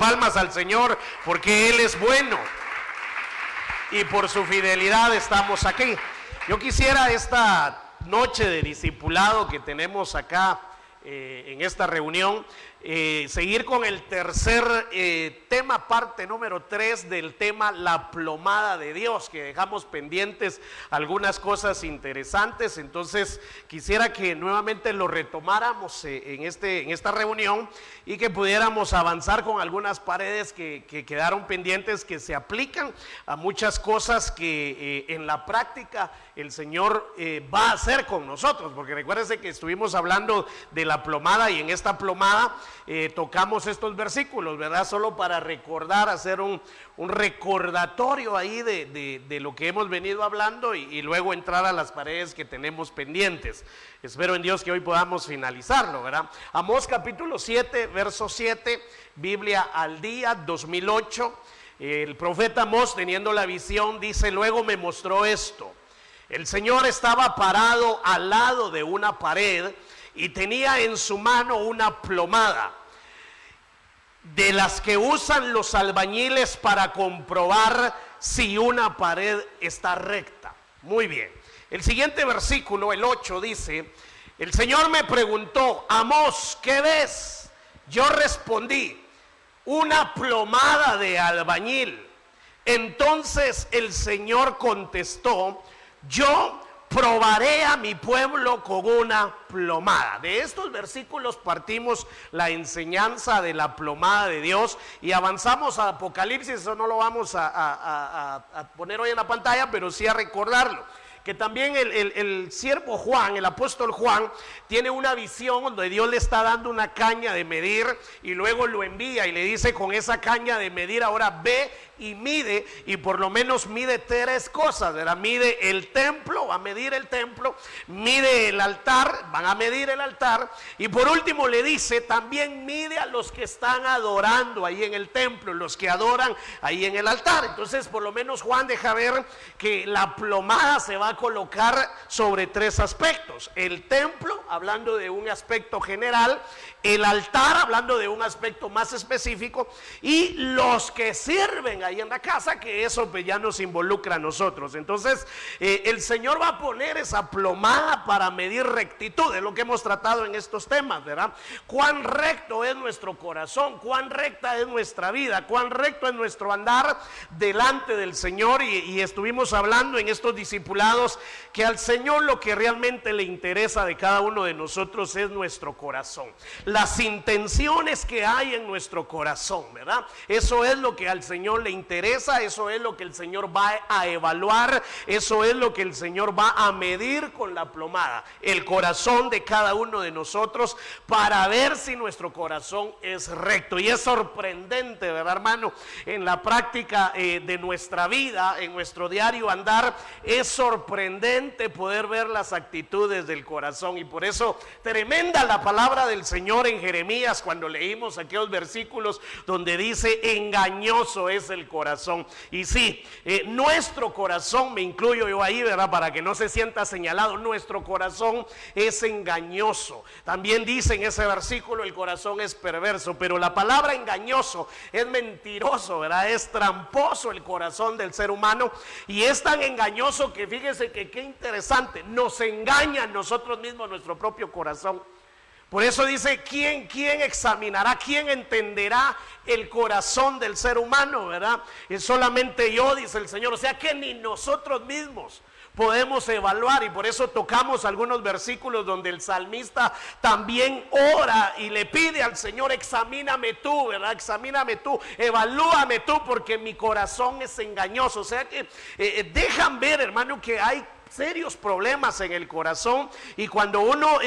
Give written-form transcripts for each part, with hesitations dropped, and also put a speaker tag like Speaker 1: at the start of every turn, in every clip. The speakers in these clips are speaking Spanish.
Speaker 1: palmas al Señor porque Él es bueno y por su fidelidad estamos aquí. Yo quisiera esta noche de discipulado que tenemos acá en esta reunión, seguir con el tercer tema, parte número 3 del tema La plomada de Dios, que dejamos pendientes algunas cosas interesantes. Entonces quisiera que nuevamente lo retomáramos en esta reunión y que pudiéramos avanzar con algunas paredes que quedaron pendientes, que se aplican a muchas cosas que en la práctica el Señor va a hacer con nosotros, porque recuérdense que estuvimos hablando de la plomada y en esta plomada tocamos estos versículos, ¿verdad? Solo para recordar, hacer un recordatorio ahí de lo que hemos venido hablando y luego entrar a las paredes que tenemos pendientes. Espero en Dios que hoy podamos finalizarlo, ¿verdad? Amós capítulo 7, verso 7, Biblia al día, 2008. El profeta Amós, teniendo la visión, dice: luego me mostró esto. El Señor estaba parado al lado de una pared y tenía en su mano una plomada, de las que usan los albañiles para comprobar si una pared está recta. Muy bien. El siguiente versículo, el 8, dice: el Señor me preguntó: Amós, ¿qué ves? Yo respondí: una plomada de albañil. Entonces el Señor contestó: yo probaré a mi pueblo con una plomada. De estos versículos partimos la enseñanza de la plomada de Dios y avanzamos a Apocalipsis. Eso no lo vamos a poner hoy en la pantalla, pero sí a recordarlo. Que también el siervo Juan, el apóstol Juan, tiene una visión donde Dios le está dando una caña de medir y luego lo envía y le dice: con esa caña de medir ahora ve y mide, y por lo menos mide 3 cosas, ¿verdad? Mide el templo, va a medir el templo, mide el altar, van a medir el altar, y por último le dice: también mide a los que están adorando ahí en el templo, los que adoran ahí en el altar. Entonces por lo menos Juan deja ver que la plomada se va a colocar sobre 3 aspectos: el templo, hablando de un aspecto general; el altar, hablando de un aspecto más específico; y los que sirven ahí en la casa, que eso pues ya nos involucra a nosotros. Entonces el Señor va a poner esa plomada para medir rectitud. Es lo que hemos tratado en estos temas, ¿verdad? Cuán recto es nuestro corazón, cuán recta es nuestra vida, cuán recto es nuestro andar delante del Señor. Y estuvimos hablando en estos discipulados que al Señor lo que realmente le interesa de cada uno de nosotros es nuestro corazón, las intenciones que hay en nuestro corazón, ¿verdad? Eso es lo que al Señor le interesa, eso es lo que el Señor va a evaluar, eso es lo que el Señor va a medir con la plomada, el corazón de cada uno de nosotros, para ver si nuestro corazón es recto. Y es sorprendente, ¿verdad, hermano? En la práctica de nuestra vida, en nuestro diario andar, es sorprendente poder ver las actitudes del corazón. Y por eso tremenda la palabra del Señor en Jeremías, cuando leímos aquellos versículos donde dice: engañoso es el corazón. Y sí, nuestro corazón, me incluyo yo ahí, ¿verdad? Para que no se sienta señalado, nuestro corazón es engañoso. También dice en ese versículo: el corazón es perverso. Pero la palabra engañoso es mentiroso, ¿verdad? Es tramposo el corazón del ser humano, y es tan engañoso que fíjese que qué interesante, nos engaña a nosotros mismos nuestro propio corazón. Por eso dice: ¿quién examinará, quién entenderá el corazón del ser humano, verdad? Es solamente yo, dice el Señor. O sea que ni nosotros mismos podemos evaluar, y por eso tocamos algunos versículos donde el salmista también ora y le pide al Señor: examíname tú, ¿verdad? Examíname tú, evalúame tú, porque mi corazón es engañoso. O sea que dejan ver, hermano, que hay serios problemas en el corazón. Y cuando uno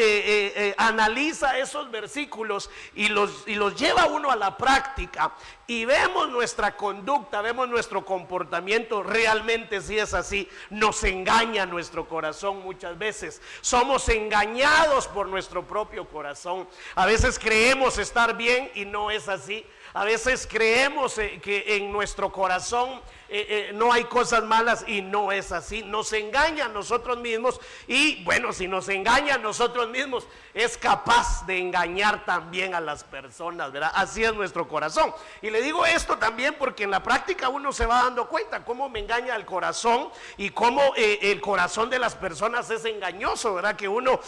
Speaker 1: analiza esos versículos y los lleva uno a la práctica y vemos nuestra conducta, vemos nuestro comportamiento, realmente sí es así. Nos engaña nuestro corazón muchas veces. Somos engañados por nuestro propio corazón. A veces creemos estar bien y no es así. A veces creemos que en nuestro corazón no hay cosas malas y no es así. Nos engaña a nosotros mismos y bueno, si nos engaña a nosotros mismos es capaz de engañar también a las personas, ¿verdad? Así es nuestro corazón. Y le digo esto también porque en la práctica uno se va dando cuenta cómo me engaña el corazón y cómo el corazón de las personas es engañoso, ¿verdad? Que uno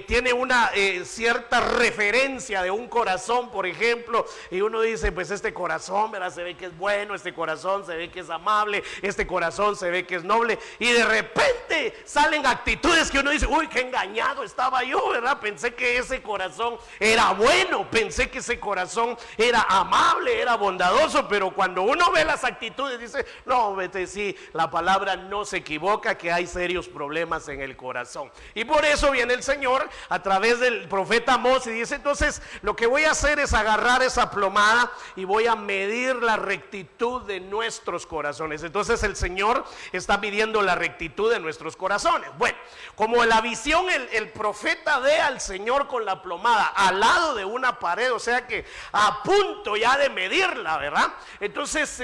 Speaker 1: tiene una cierta referencia de un corazón, por ejemplo, y uno dice, pues este corazón, ¿verdad? Se ve que es bueno, este corazón se ve que es amable, este corazón se ve que es noble, y de repente salen actitudes que uno dice, uy, qué engañado estaba yo, ¿verdad? Pensé que ese corazón era bueno, pensé que ese corazón era amable, era bondadoso, pero cuando uno ve las actitudes dice, no, vete, sí, la palabra no se equivoca, que hay serios problemas en el corazón. Y por eso viene el Señor a través del profeta Amós y dice, entonces lo que voy a hacer es agarrar esa plomada y voy a medir la rectitud de nuestros corazones. Entonces el Señor está midiendo la rectitud de nuestros corazones. Bueno, como la visión, el profeta ve al Señor con la plomada al lado de una pared, o sea que a punto ya de medirla, ¿verdad? Entonces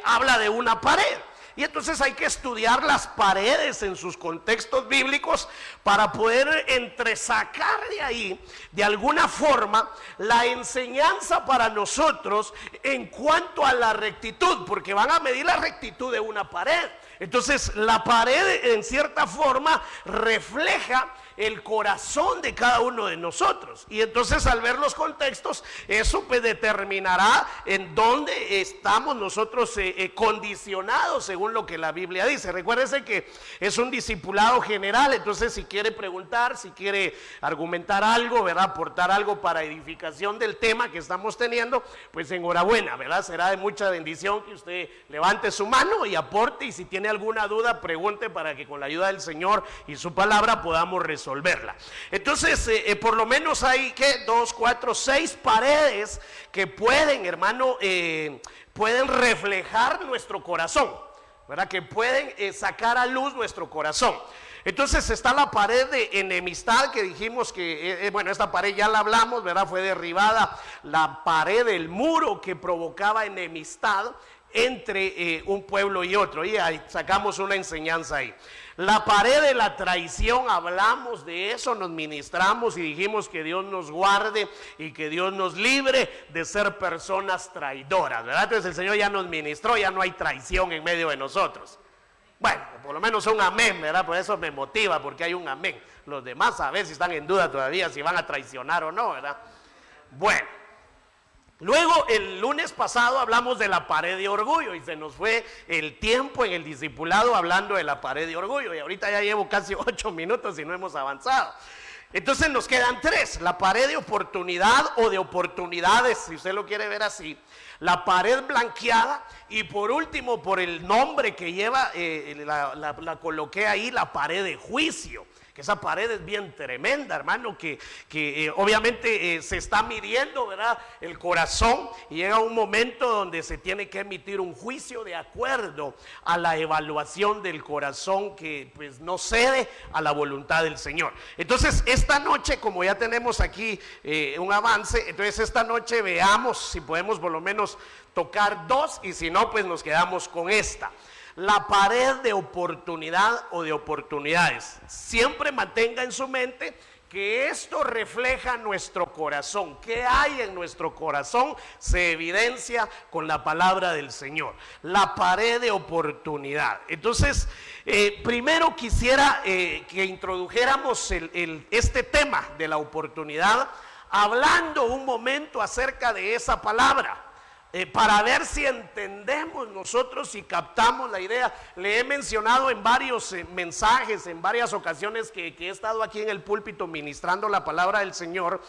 Speaker 1: habla de una pared. Y entonces hay que estudiar las paredes en sus contextos bíblicos para poder entresacar de ahí, de alguna forma, la enseñanza para nosotros en cuanto a la rectitud, porque van a medir la rectitud de una pared. Entonces la pared en cierta forma refleja el corazón de cada uno de nosotros, y entonces al ver los contextos eso pues determinará en dónde estamos nosotros condicionados según lo que la Biblia dice. Recuérdese que es un discipulado general, entonces si quiere preguntar, si quiere argumentar algo, ¿verdad? Aportar algo para edificación del tema que estamos teniendo, pues enhorabuena, ¿verdad? Será de mucha bendición que usted levante su mano y aporte, y si tiene alguna duda pregunte para que con la ayuda del Señor y su palabra podamos resolverla. Entonces por lo menos hay que 2, 4, 6 paredes que pueden, hermano, pueden reflejar nuestro corazón, ¿verdad? Que pueden sacar a luz nuestro corazón. Entonces está la pared de enemistad que dijimos que, bueno, esta pared ya la hablamos, ¿verdad? Fue derribada la pared del muro que provocaba enemistad entre un pueblo y otro, y ahí sacamos una enseñanza ahí. La pared de la traición, hablamos de eso, nos ministramos y dijimos que Dios nos guarde y que Dios nos libre de ser personas traidoras, ¿verdad? Entonces el Señor ya nos ministró, ya no hay traición en medio de nosotros. Bueno, por lo menos un amén, ¿verdad? Por eso me motiva, porque hay un amén. Los demás a ver si están en duda todavía si van a traicionar o no, ¿verdad? Bueno, luego el lunes pasado hablamos de la pared de orgullo y se nos fue el tiempo en el discipulado hablando de la pared de orgullo, y ahorita ya llevo casi 8 minutos y no hemos avanzado. Entonces nos quedan 3, la pared de oportunidad o de oportunidades, si usted lo quiere ver así, la pared blanqueada, y por último, por el nombre que lleva, la coloqué ahí, la pared de juicio. Esa pared es bien tremenda, hermano, que obviamente se está midiendo, ¿verdad?, el corazón, y llega un momento donde se tiene que emitir un juicio de acuerdo a la evaluación del corazón que pues no cede a la voluntad del Señor. Entonces esta noche, como ya tenemos aquí un avance, entonces esta noche veamos si podemos por lo menos tocar 2, y si no pues nos quedamos con esta. La pared de oportunidad o de oportunidades. Siempre mantenga en su mente que esto refleja nuestro corazón. ¿Qué hay en nuestro corazón? Se evidencia con la palabra del Señor. La pared de oportunidad. Entonces, primero quisiera que introdujéramos este tema de la oportunidad, hablando un momento acerca de esa palabra. Para ver si entendemos nosotros y captamos la idea. Le he mencionado en varios mensajes, en varias ocasiones que he estado aquí en el púlpito ministrando la palabra del Señor,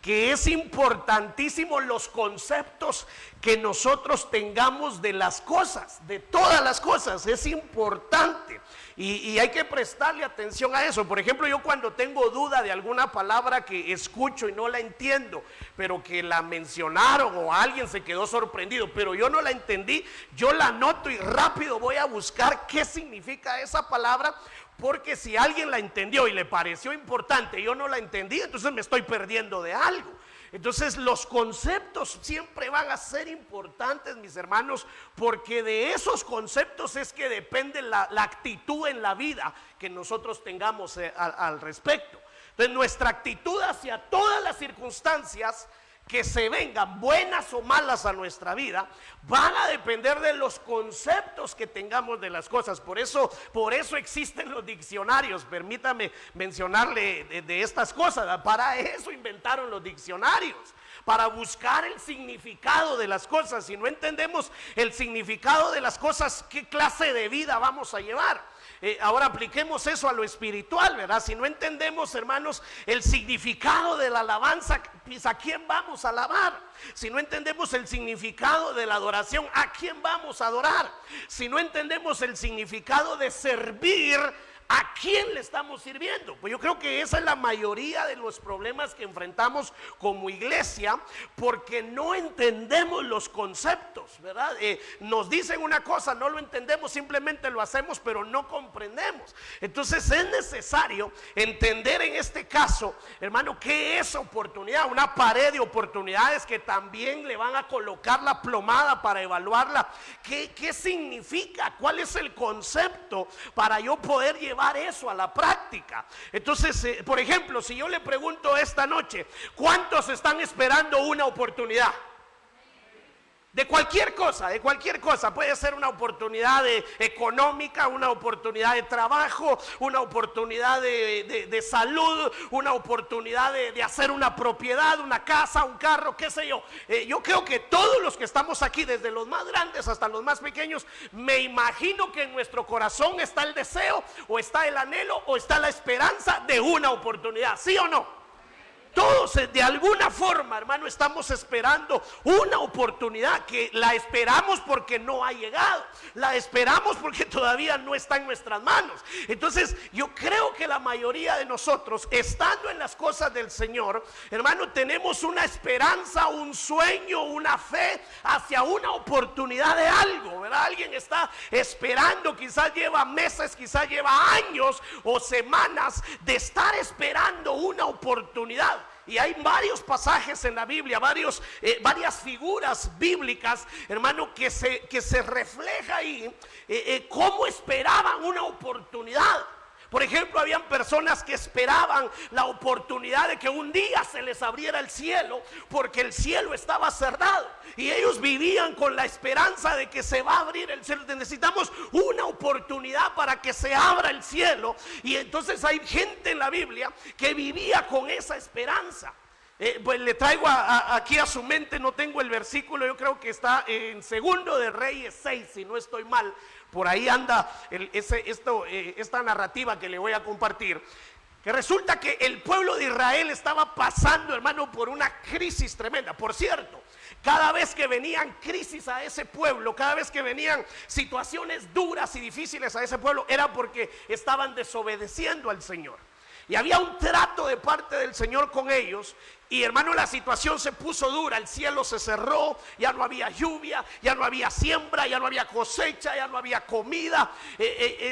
Speaker 1: que es importantísimo los conceptos que nosotros tengamos de las cosas, de todas las cosas, es importante. Y hay que prestarle atención a eso. Por ejemplo, yo cuando tengo duda de alguna palabra que escucho y no la entiendo, pero que la mencionaron o alguien se quedó sorprendido, pero yo no la entendí, yo la anoto y rápido voy a buscar qué significa esa palabra, porque si alguien la entendió y le pareció importante y yo no la entendí, entonces me estoy perdiendo de algo. Entonces los conceptos siempre van a ser importantes, mis hermanos, porque de esos conceptos es que depende la actitud en la vida que nosotros tengamos al respecto. Entonces nuestra actitud hacia todas las circunstancias que se vengan, buenas o malas a nuestra vida, van a depender de los conceptos que tengamos de las cosas. Por eso existen los diccionarios. Permítame mencionarle de estas cosas. Para eso inventaron los diccionarios, para buscar el significado de las cosas. Si no entendemos el significado de las cosas, ¿qué clase de vida vamos a llevar? Ahora apliquemos eso a lo espiritual, ¿verdad? Si no entendemos, hermanos, el significado de la alabanza, pues ¿a quién vamos a alabar? Si no entendemos el significado de la adoración, ¿a quién vamos a adorar? Si no entendemos el significado de servir, ¿a quién le estamos sirviendo? Pues yo creo que esa es la mayoría de los problemas que enfrentamos como iglesia, porque no entendemos los conceptos, ¿verdad? Nos dicen una cosa, no lo entendemos, simplemente lo hacemos, pero no comprendemos. Entonces es necesario entender en este caso, hermano, ¿qué es oportunidad? Una pared de oportunidades que también le van a colocar la plomada para evaluarla. ¿Qué significa? ¿Cuál es el concepto para yo poder llevar eso a la práctica? Entonces, por ejemplo, si yo le pregunto esta noche, ¿cuántos están esperando una oportunidad? De cualquier cosa, puede ser una oportunidad económica, una oportunidad de trabajo, una oportunidad de salud, una oportunidad de hacer una propiedad, una casa, un carro, qué sé yo. Yo creo que todos los que estamos aquí, desde los más grandes hasta los más pequeños, me imagino que en nuestro corazón está el deseo, o está el anhelo, o está la esperanza de una oportunidad, ¿sí o no? Todos de alguna forma, hermano, estamos esperando una oportunidad, que la esperamos porque no ha llegado, la esperamos porque todavía no está en nuestras manos. Entonces yo creo que la mayoría de nosotros, estando en las cosas del Señor, hermano, tenemos una esperanza, un sueño, una fe hacia una oportunidad de algo, ¿verdad? Alguien está esperando, quizás lleva meses, quizás lleva años o semanas de estar esperando una oportunidad. Y hay varios pasajes en la Biblia, varias figuras bíblicas, hermano, que se refleja ahí cómo esperaban una oportunidad. Por ejemplo, habían personas que esperaban la oportunidad de que un día se les abriera el cielo, porque el cielo estaba cerrado, y ellos vivían con la esperanza de que se va a abrir el cielo. Necesitamos una oportunidad para que se abra el cielo. Y entonces hay gente en la Biblia que vivía con esa esperanza. Pues le traigo aquí a su mente, no tengo el versículo, yo creo que está en Segundo de Reyes 6, si no estoy mal. Por ahí anda esta narrativa que le voy a compartir, que resulta que el pueblo de Israel estaba pasando, hermano, por una crisis tremenda. Por cierto, cada vez que venían crisis a ese pueblo, cada vez que venían situaciones duras y difíciles a ese pueblo, era porque estaban desobedeciendo al Señor. Y había un trato de parte del Señor con ellos. Y hermano, la situación se puso dura, el cielo se cerró, ya no había lluvia, ya no había siembra, ya no había cosecha, ya no había comida,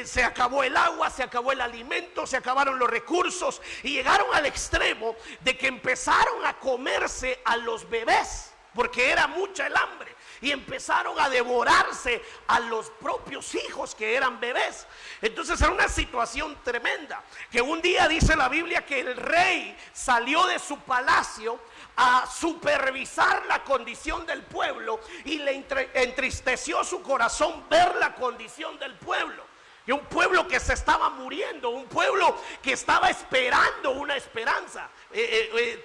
Speaker 1: se acabó el agua, se acabó el alimento, se acabaron los recursos, y llegaron al extremo de que empezaron a comerse a los bebés, porque era mucha el hambre, y empezaron a devorarse a los propios hijos que eran bebés. Entonces era una situación tremenda, que un día dice la Biblia que el rey salió de su palacio a supervisar la condición del pueblo, y le entristeció su corazón ver la condición del pueblo. Y un pueblo que se estaba muriendo, un pueblo que estaba esperando una esperanza,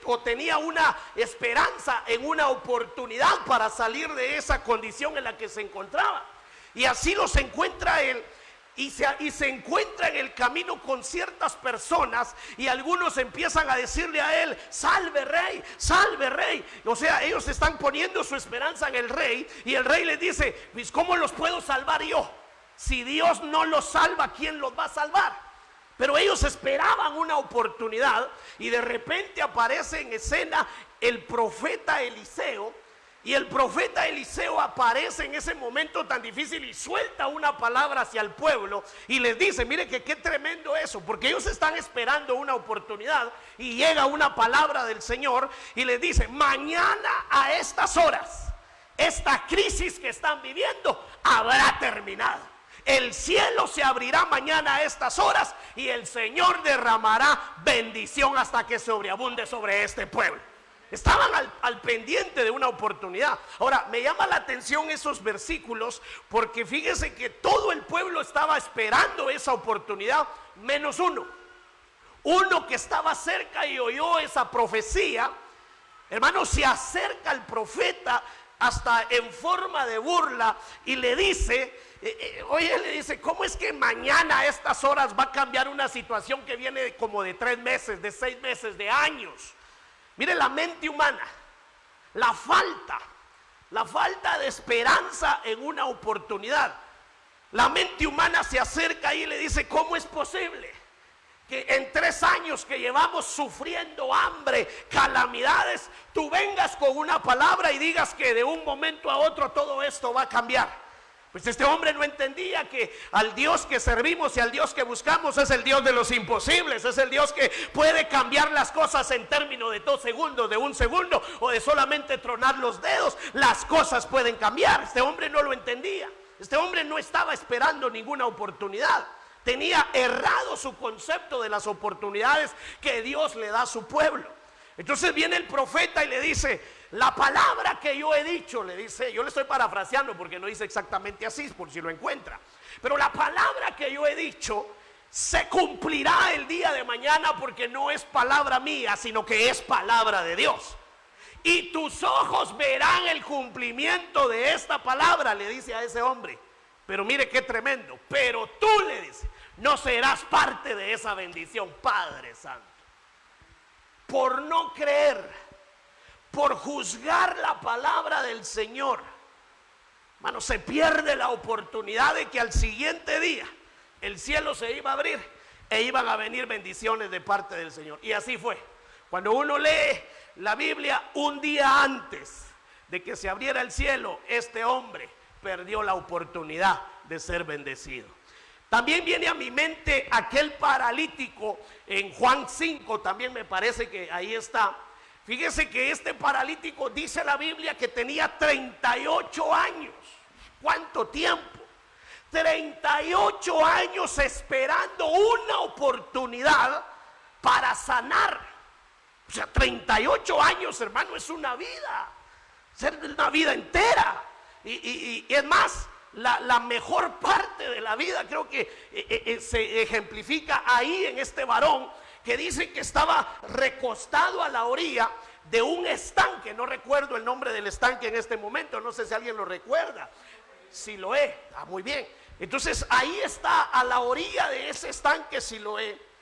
Speaker 1: o tenía una esperanza en una oportunidad para salir de esa condición en la que se encontraba. Y así los encuentra él, y se encuentra en el camino con ciertas personas, y algunos empiezan a decirle a él: salve rey, salve rey. O sea, ellos están poniendo su esperanza en el rey, y el rey les dice: pues ¿cómo los puedo salvar yo? Si Dios no los salva, ¿quién los va a salvar? Pero ellos esperaban una oportunidad, y de repente aparece en escena el profeta Eliseo, Y el profeta Eliseo aparece en ese momento tan difícil y suelta una palabra hacia el pueblo y les dice, mire que qué tremendo eso, porque ellos están esperando una oportunidad y llega una palabra del Señor y les dice, mañana a estas horas, esta crisis que están viviendo habrá terminado. El cielo se abrirá mañana a estas horas y el Señor derramará bendición hasta que sobreabunde sobre este pueblo. Estaban al pendiente de una oportunidad. Ahora, me llama la atención esos versículos porque fíjese que todo el pueblo estaba esperando esa oportunidad, menos uno. Uno que estaba cerca y oyó esa profecía. Hermano, se acerca al profeta hasta en forma de burla y le dice, oye, le dice, ¿cómo es que mañana a estas horas va a cambiar una situación que viene como de 3 meses, de 6 meses, de años? Mire la mente humana, la falta de esperanza en una oportunidad. La mente humana se acerca y le dice, ¿cómo es posible que en 3 años que llevamos sufriendo hambre, calamidades, tú vengas con una palabra y digas que de un momento a otro todo esto va a cambiar? Pues este hombre no entendía que al Dios que servimos y al Dios que buscamos es el Dios de los imposibles, es el Dios que puede cambiar las cosas en términos de 2 segundos, de 1 segundo o de solamente tronar los dedos. Las cosas pueden cambiar. Este hombre no lo entendía. Este hombre no estaba esperando ninguna oportunidad. Tenía errado su concepto de las oportunidades que Dios le da a su pueblo. Entonces viene el profeta y le dice, la palabra que yo he dicho, le dice, yo le estoy parafraseando porque no dice exactamente así, por si lo encuentra, pero la palabra que yo he dicho se cumplirá el día de mañana porque no es palabra mía, sino que es palabra de Dios. Y tus ojos verán el cumplimiento de esta palabra, le dice a ese hombre. Pero mire qué tremendo, pero tú, le dice, no serás parte de esa bendición, Padre Santo. Por no creer, por juzgar la palabra del Señor, hermano, se pierde la oportunidad de que al siguiente día el cielo se iba a abrir e iban a venir bendiciones de parte del Señor. Y así fue. Cuando uno lee la Biblia, un día antes de que se abriera el cielo, este hombre perdió la oportunidad de ser bendecido. También viene a mi mente aquel paralítico en Juan 5, también me parece que ahí está. Fíjese que este paralítico, dice la Biblia, que tenía 38 años. ¿Cuánto tiempo? 38 años esperando una oportunidad para sanar. O sea, 38 años, hermano, es una vida. Es una vida entera. Y es más, la mejor parte de la vida creo que se ejemplifica ahí en este varón que dice que estaba recostado a la orilla de un estanque. No recuerdo el nombre del estanque en este momento, no sé si alguien lo recuerda. Siloé, muy bien. Entonces ahí está, a la orilla de ese estanque Siloé.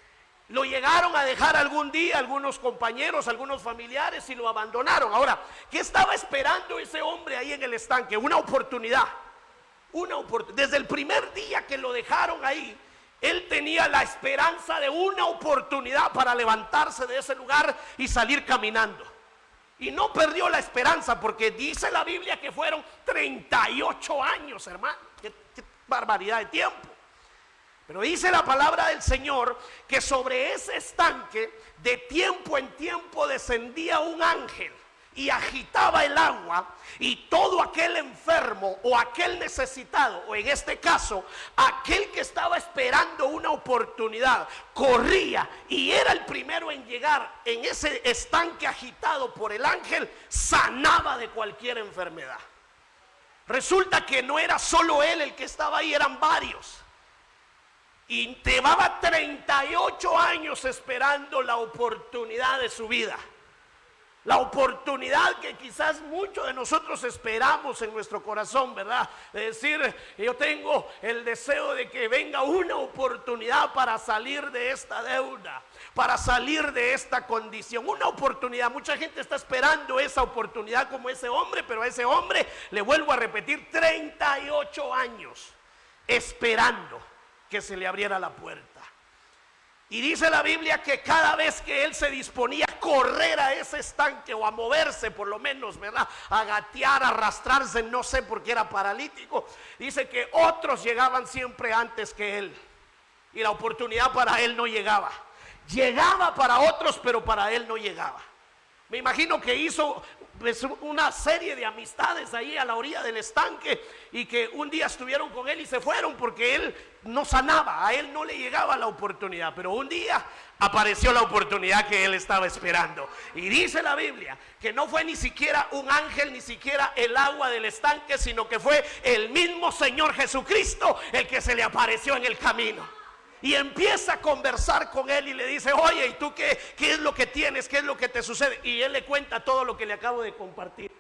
Speaker 1: Lo llegaron a dejar algún día algunos compañeros, algunos familiares, y lo abandonaron. Ahora, ¿qué estaba esperando ese hombre ahí en el estanque? Una oportunidad. Desde el primer día que lo dejaron ahí, él tenía la esperanza de una oportunidad para levantarse de ese lugar y salir caminando. Y no perdió la esperanza, porque dice la Biblia que fueron 38 años, hermano. Qué barbaridad de tiempo. Pero dice la palabra del Señor que sobre ese estanque de tiempo en tiempo descendía un ángel y agitaba el agua, y todo aquel enfermo o aquel necesitado, o en este caso aquel que estaba esperando una oportunidad, corría y era el primero en llegar en ese estanque agitado por el ángel, sanaba de cualquier enfermedad. Resulta que no era solo él el que estaba ahí, eran varios. Y llevaba 38 años esperando la oportunidad de su vida. La oportunidad que quizás muchos de nosotros esperamos en nuestro corazón, ¿verdad? De decir, yo tengo el deseo de que venga una oportunidad para salir de esta deuda, para salir de esta condición. Una oportunidad. Mucha gente está esperando esa oportunidad como ese hombre, pero a ese hombre, le vuelvo a repetir, 38 años esperando que se le abriera la puerta. Y dice la Biblia que cada vez que él se disponía a correr a ese estanque o a moverse por lo menos, ¿verdad? A gatear, a arrastrarse, no sé por qué era paralítico. Dice que otros llegaban siempre antes que él. Y la oportunidad para él no llegaba. Llegaba para otros, pero para él no llegaba. Me imagino que hizo pues una serie de amistades ahí a la orilla del estanque y que un día estuvieron con él y se fueron porque él no sanaba, a él no le llegaba la oportunidad, pero un día apareció la oportunidad que él estaba esperando. Y dice la Biblia que no fue ni siquiera un ángel, ni siquiera el agua del estanque, sino que fue el mismo Señor Jesucristo el que se le apareció en el camino. Y empieza a conversar con él y le dice: oye, ¿y tú qué es lo que tienes? ¿Qué es lo que te sucede? Y él le cuenta todo lo que le acabo de compartir.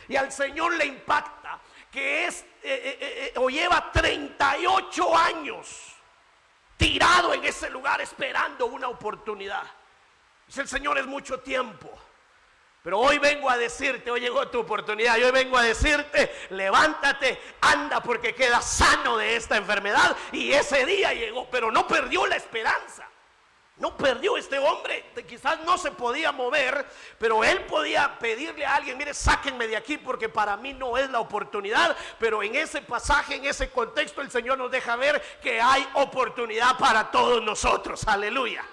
Speaker 1: Y al Señor le impacta que o lleva 38 años tirado en ese lugar esperando una oportunidad. Dice el Señor: es mucho tiempo. Pero hoy vengo a decirte, hoy llegó tu oportunidad. Y hoy vengo a decirte: levántate, anda, porque quedas sano de esta enfermedad. Y ese día llegó, pero no perdió la esperanza. No perdió este hombre. Quizás no se podía mover, pero él podía pedirle a alguien: mire, sáquenme de aquí porque para mí no es la oportunidad. Pero en ese pasaje, en ese contexto, el Señor nos deja ver que hay oportunidad para todos nosotros. Aleluya.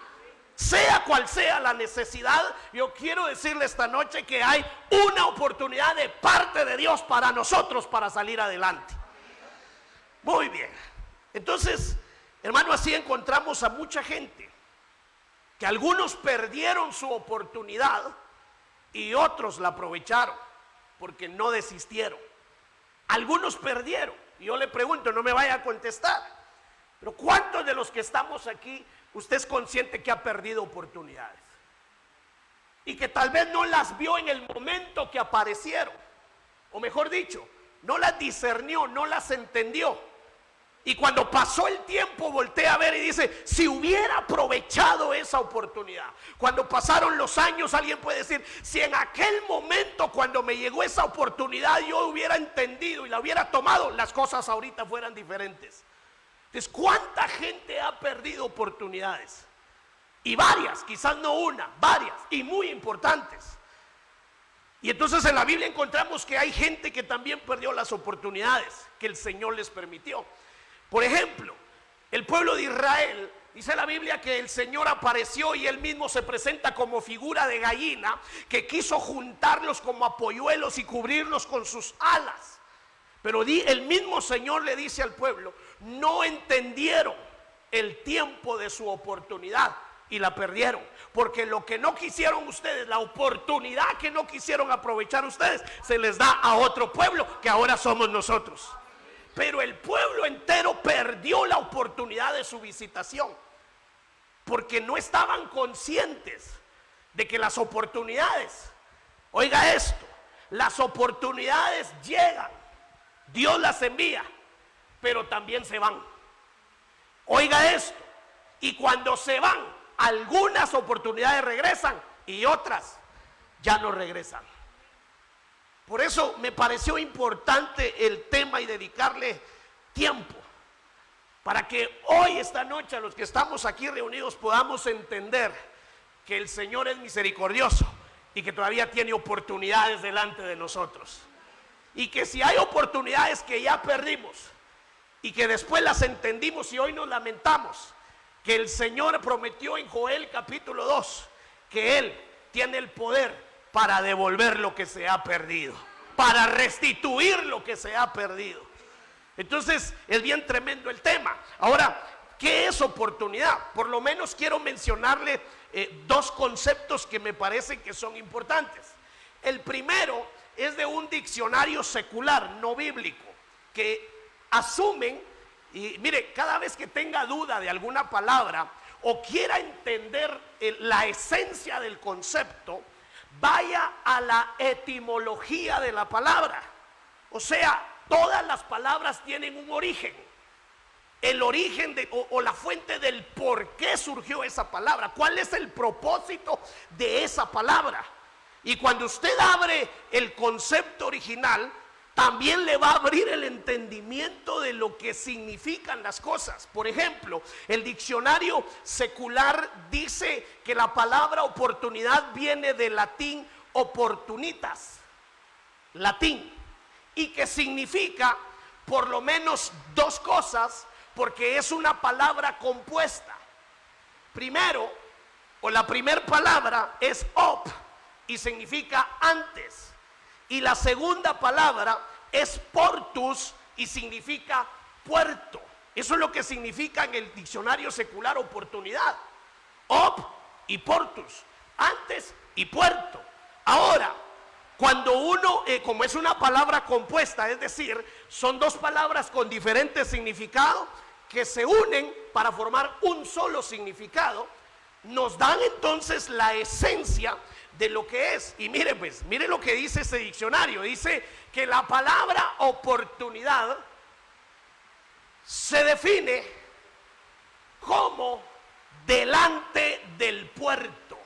Speaker 1: Sea cual sea la necesidad, yo quiero decirle esta noche que hay una oportunidad de parte de Dios para nosotros para salir adelante. Muy bien. Entonces, hermano, así encontramos a mucha gente que algunos perdieron su oportunidad y otros la aprovecharon porque no desistieron. Algunos perdieron. Y yo le pregunto, no me vaya a contestar, pero ¿cuántos de los que estamos aquí usted es consciente que ha perdido oportunidades? Y que tal vez no las vio en el momento que aparecieron. O mejor dicho, no las discernió, no las entendió. Y cuando pasó el tiempo voltea a ver y dice: si hubiera aprovechado esa oportunidad. Cuando pasaron los años, alguien puede decir: si en aquel momento cuando me llegó esa oportunidad yo hubiera entendido y la hubiera tomado, las cosas ahorita fueran diferentes. Entonces, ¿cuánta gente ha perdido oportunidades? Y varias, quizás no una, varias, y muy importantes. Y entonces en la Biblia encontramos que hay gente que también perdió las oportunidades que el Señor les permitió. Por ejemplo, el pueblo de Israel, dice la Biblia que el Señor apareció y él mismo se presenta como figura de gallina, que quiso juntarlos como a polluelos y cubrirlos con sus alas. Pero el mismo Señor le dice al pueblo: no entendieron el tiempo de su oportunidad y la perdieron. Porque lo que no quisieron ustedes, la oportunidad que no quisieron aprovechar ustedes, se les da a otro pueblo que ahora somos nosotros. Pero el pueblo entero perdió la oportunidad de su visitación porque no estaban conscientes de que las oportunidades, oiga esto, las oportunidades llegan, Dios las envía, pero también se van. Oiga esto, y cuando se van, algunas oportunidades regresan y otras ya no regresan. Por eso me pareció importante el tema y dedicarle tiempo para que hoy, esta noche, a los que estamos aquí reunidos podamos entender que el Señor es misericordioso y que todavía tiene oportunidades delante de nosotros. Y que si hay oportunidades que ya perdimos y que después las entendimos y hoy nos lamentamos, que el Señor prometió en Joel capítulo 2 que Él tiene el poder para devolver lo que se ha perdido, para restituir lo que se ha perdido. Entonces es bien tremendo el tema. Ahora, ¿qué es oportunidad? Por lo menos quiero mencionarle dos conceptos que me parecen que son importantes. El primero es de un diccionario secular, no bíblico, que asumen, y mire, cada vez que tenga duda de alguna palabra o quiera entender la esencia del concepto, vaya a la etimología de la palabra. O sea, todas las palabras tienen un origen. El origen o la fuente del por qué surgió esa palabra. ¿Cuál es el propósito de esa palabra? Y cuando usted abre el concepto original, también le va a abrir el entendimiento de lo que significan las cosas. Por ejemplo, el diccionario secular dice que la palabra oportunidad viene del latín opportunitas, latín, y que significa por lo menos dos cosas, porque es una palabra compuesta. Primero, o la primera palabra es op y significa antes, y la segunda palabra es portus y significa puerto. Eso es lo que significa en el diccionario secular oportunidad: op y portus, antes y puerto. Ahora, cuando uno, como es una palabra compuesta, es decir, son dos palabras con diferentes significados que se unen para formar un solo significado, nos dan entonces la esencia de lo que es. Y mire pues, mire lo que dice ese diccionario. Dice que la palabra oportunidad se define como delante del puerto.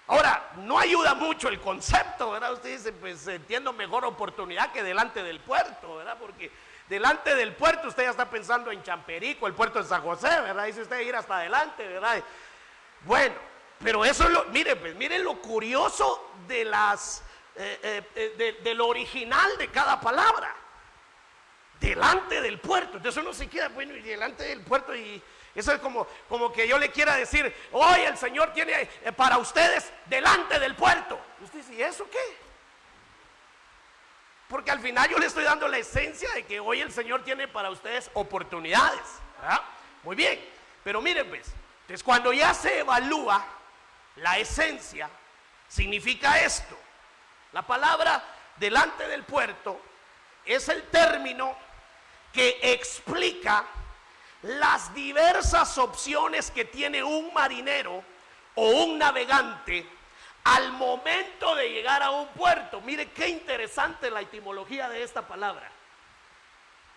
Speaker 1: Ahora, no ayuda mucho el concepto, ¿verdad? Usted dice, pues entiendo mejor oportunidad que delante del puerto, ¿verdad? Porque delante del puerto usted ya está pensando en Champerico, el puerto de San José, ¿verdad? Dice usted ir hasta adelante, ¿verdad? Bueno, pero eso es lo, mire, pues mire lo curioso de de lo original de cada palabra. Delante del puerto. Entonces uno se queda, bueno, y delante del puerto, y eso es como que yo le quiera decir, hoy el Señor tiene para ustedes delante del puerto. Y usted dice, ¿y eso qué? Porque al final yo le estoy dando la esencia de que hoy el Señor tiene para ustedes oportunidades, ¿verdad? Muy bien, pero miren pues, entonces cuando ya se evalúa la esencia, significa esto. La palabra delante del puerto es el término que explica las diversas opciones que tiene un marinero o un navegante al momento de llegar a un puerto. Mire qué interesante la etimología de esta palabra.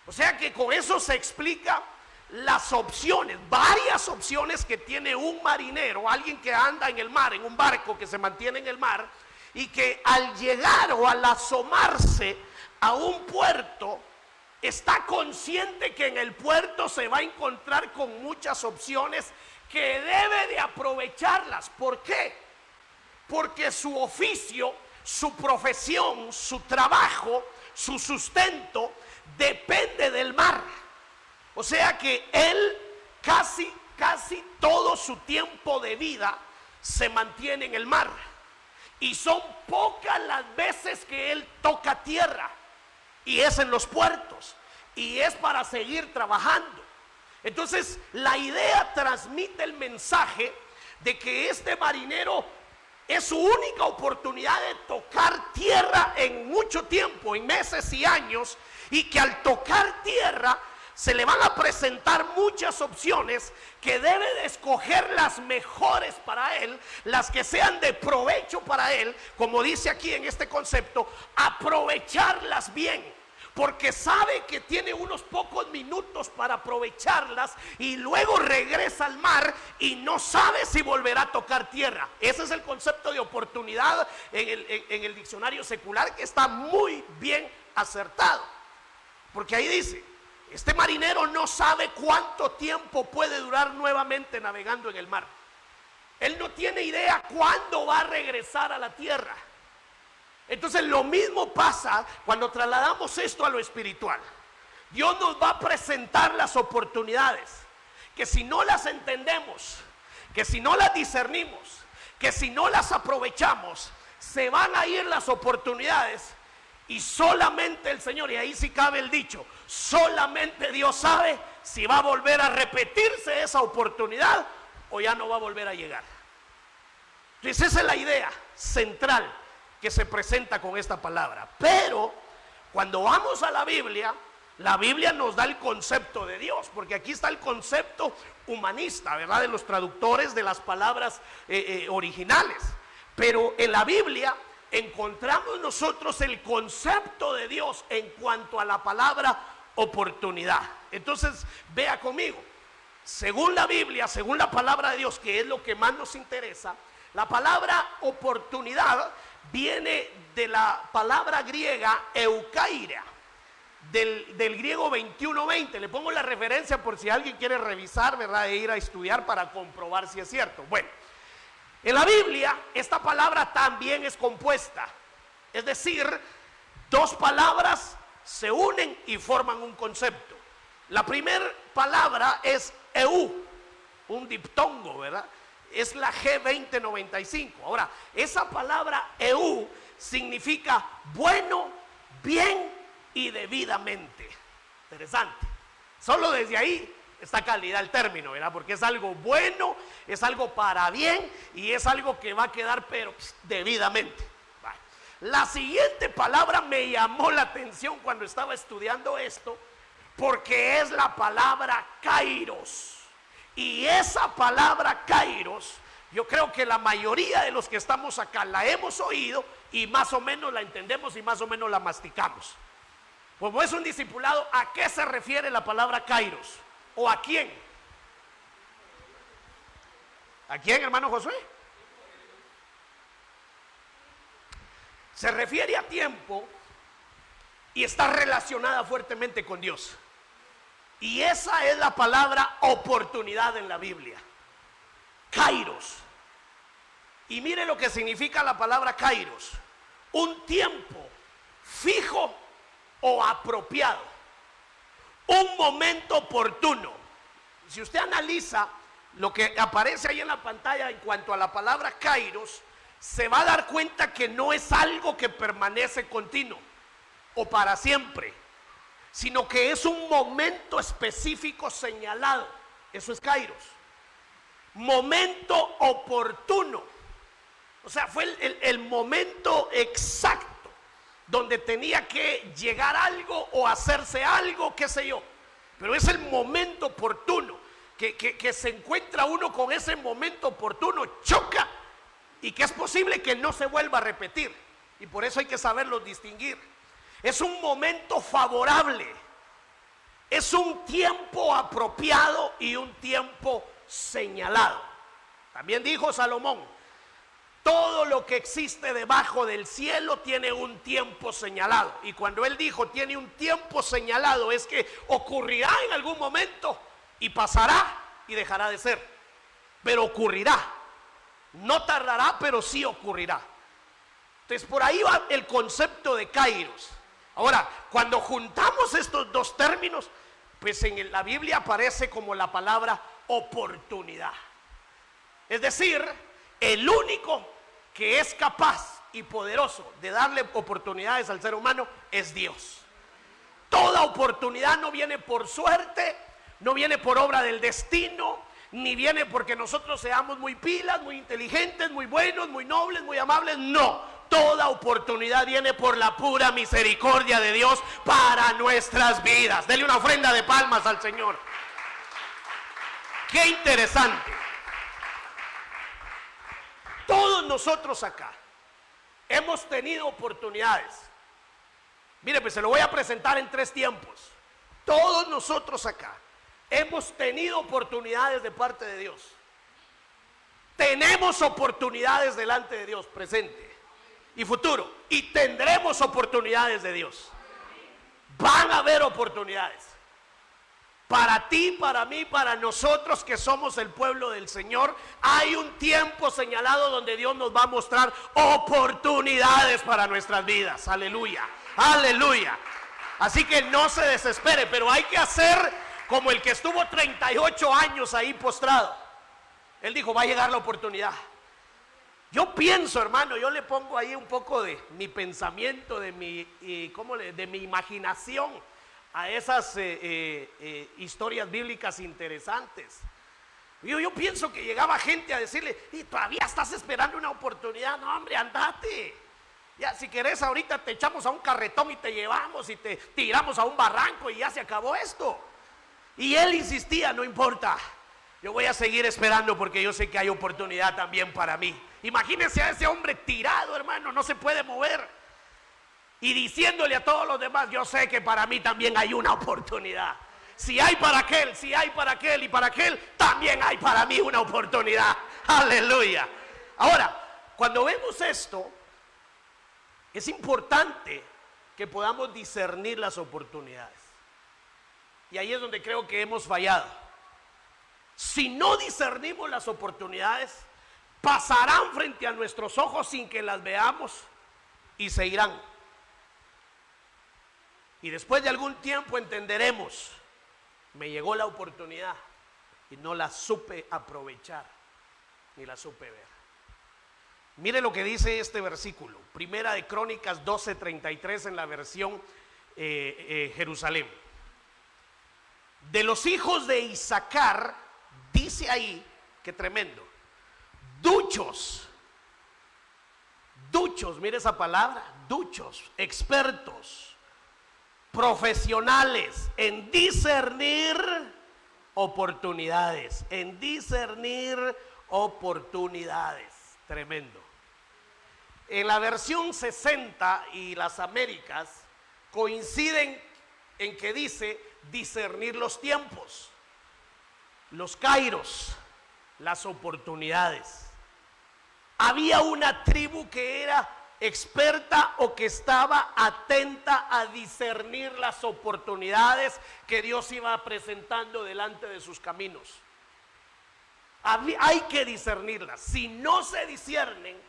Speaker 1: O sea que con eso se explica las opciones, varias opciones que tiene un marinero, alguien que anda en el mar, en un barco que se mantiene en el mar, y que al llegar o al asomarse a un puerto, está consciente que en el puerto se va a encontrar con muchas opciones que debe de aprovecharlas. ¿Por qué? Porque su oficio, su profesión, su trabajo, su sustento depende del mar. O sea que él casi todo su tiempo de vida se mantiene en el mar. Y son pocas las veces que él toca tierra. Y es en los puertos. Y es para seguir trabajando. Entonces la idea transmite el mensaje de que este marinero es su única oportunidad de tocar tierra en mucho tiempo, en meses y años. Y que al tocar tierra se le van a presentar muchas opciones que debe de escoger las mejores para él, las que sean de provecho para él, como dice aquí en este concepto, aprovecharlas bien, porque sabe que tiene unos pocos minutos para aprovecharlas y luego regresa al mar y no sabe si volverá a tocar tierra. Ese es el concepto de oportunidad en el diccionario secular, que está muy bien acertado, porque ahí dice: este marinero no sabe cuánto tiempo puede durar nuevamente navegando en el mar. Él no tiene idea cuándo va a regresar a la tierra. Entonces lo mismo pasa cuando trasladamos esto a lo espiritual. Dios nos va a presentar las oportunidades, que si no las entendemos, que si no las discernimos, que si no las aprovechamos, se van a ir las oportunidades. Y solamente el Señor, y ahí sí cabe el dicho, solamente Dios sabe si va a volver a repetirse esa oportunidad o ya no va a volver a llegar. Entonces esa es la idea central que se presenta con esta palabra. Pero cuando vamos a la Biblia nos da el concepto de Dios, porque aquí está el concepto humanista, ¿verdad? De los traductores de las palabras originales. Pero en la Biblia encontramos nosotros el concepto de Dios en cuanto a la palabra oportunidad. Entonces vea conmigo, según la Biblia, según la palabra de Dios, que es lo que más nos interesa, la palabra oportunidad viene de la palabra griega eukaira, del griego 21:20. Le pongo la referencia por si alguien quiere revisar, ¿verdad? E ir a estudiar para comprobar si es cierto. Bueno, en la Biblia esta palabra también es compuesta. Es decir, dos palabras se unen y forman un concepto. La primera palabra es eu, un diptongo, ¿verdad? Es la G2095. Ahora, esa palabra eu significa bueno, bien y debidamente. Interesante. Solo desde ahí está calidad el término, ¿verdad? Porque es algo bueno, es algo para bien y es algo que va a quedar pero debidamente. Vale. La siguiente palabra me llamó la atención cuando estaba estudiando esto, porque es la palabra kairos. Y esa palabra kairos, yo creo que la mayoría de los que estamos acá la hemos oído y más o menos la entendemos y más o menos la masticamos. Como es un discipulado, ¿a qué se refiere la palabra kairos? ¿O a quién? ¿A quién, hermano Josué? Se refiere a tiempo y está relacionada fuertemente con Dios. Y esa es la palabra oportunidad en la Biblia. Kairos. Y mire lo que significa la palabra kairos: un tiempo fijo o apropiado, un momento oportuno. Si usted analiza lo que aparece ahí en la pantalla en cuanto a la palabra kairos, se va a dar cuenta que no es algo que permanece continuo o para siempre, sino que es un momento específico señalado. Eso es kairos. Momento oportuno. O sea, fue el momento exacto donde tenía que llegar algo o hacerse algo, qué sé yo. Pero es el momento oportuno que se encuentra uno con ese momento oportuno, choca, y que es posible que no se vuelva a repetir. Y por eso hay que saberlo distinguir. Es un momento favorable, es un tiempo apropiado y un tiempo señalado. También dijo Salomón: todo lo que existe debajo del cielo tiene un tiempo señalado. Y cuando él dijo tiene un tiempo señalado, es que ocurrirá en algún momento y pasará y dejará de ser, pero ocurrirá. No tardará, pero sí ocurrirá. Entonces por ahí va el concepto de kairos. Ahora, cuando juntamos estos dos términos, pues en la Biblia aparece como la palabra oportunidad. Es decir, el único que es capaz y poderoso de darle oportunidades al ser humano es Dios. Toda oportunidad no viene por suerte, no viene por obra del destino, ni viene porque nosotros seamos muy pilas, muy inteligentes, muy buenos, muy nobles, muy amables. No, toda oportunidad viene por la pura misericordia de Dios para nuestras vidas. Dele una ofrenda de palmas al Señor. Qué interesante. Todos nosotros acá hemos tenido oportunidades. Mire, pues se lo voy a presentar en 3 tiempos. Todos nosotros acá hemos tenido oportunidades de parte de Dios. Tenemos oportunidades delante de Dios, presente y futuro. Y tendremos oportunidades de Dios. Van a haber oportunidades. Para ti, para mí, para nosotros que somos el pueblo del Señor, hay un tiempo señalado donde Dios nos va a mostrar oportunidades para nuestras vidas. Aleluya, aleluya. Así que no se desespere, pero hay que hacer como el que estuvo 38 años ahí postrado. Él dijo, va a llegar la oportunidad. Yo pienso, hermano, yo le pongo ahí un poco de mi pensamiento, de mi imaginación a esas historias bíblicas interesantes. Yo pienso que llegaba gente a decirle, y todavía estás esperando una oportunidad. No, hombre, andate. Ya, si querés ahorita te echamos a un carretón y te llevamos y te tiramos a un barranco y ya se acabó esto. Y él insistía, no importa, yo voy a seguir esperando porque yo sé que hay oportunidad también para mí. Imagínense a ese hombre tirado, hermano, no se puede mover. Y diciéndole a todos los demás, yo sé que para mí también hay una oportunidad. Si hay para aquel, si hay para aquel y para aquel, también hay para mí una oportunidad. Aleluya. Ahora, cuando vemos esto, Es importante que podamos discernir las oportunidades. Y ahí es donde creo que hemos fallado. Si no discernimos las oportunidades, pasarán frente a nuestros ojos sin que las veamos y se irán. Y después de algún tiempo entenderemos, me llegó la oportunidad y no la supe aprovechar, ni la supe ver. Mire lo que dice este versículo, Primera de Crónicas 12:33 en la versión Jerusalén. De los hijos de Isaacar, dice ahí, qué tremendo, duchos, mire esa palabra, duchos, expertos, profesionales en discernir oportunidades, tremendo. En la versión 60 y las Américas coinciden en que dice discernir los tiempos, los kairos, las oportunidades. Había una tribu que era experta o que estaba atenta a discernir las oportunidades que Dios iba presentando delante de sus caminos. Hay que discernirlas. Si no se disciernen,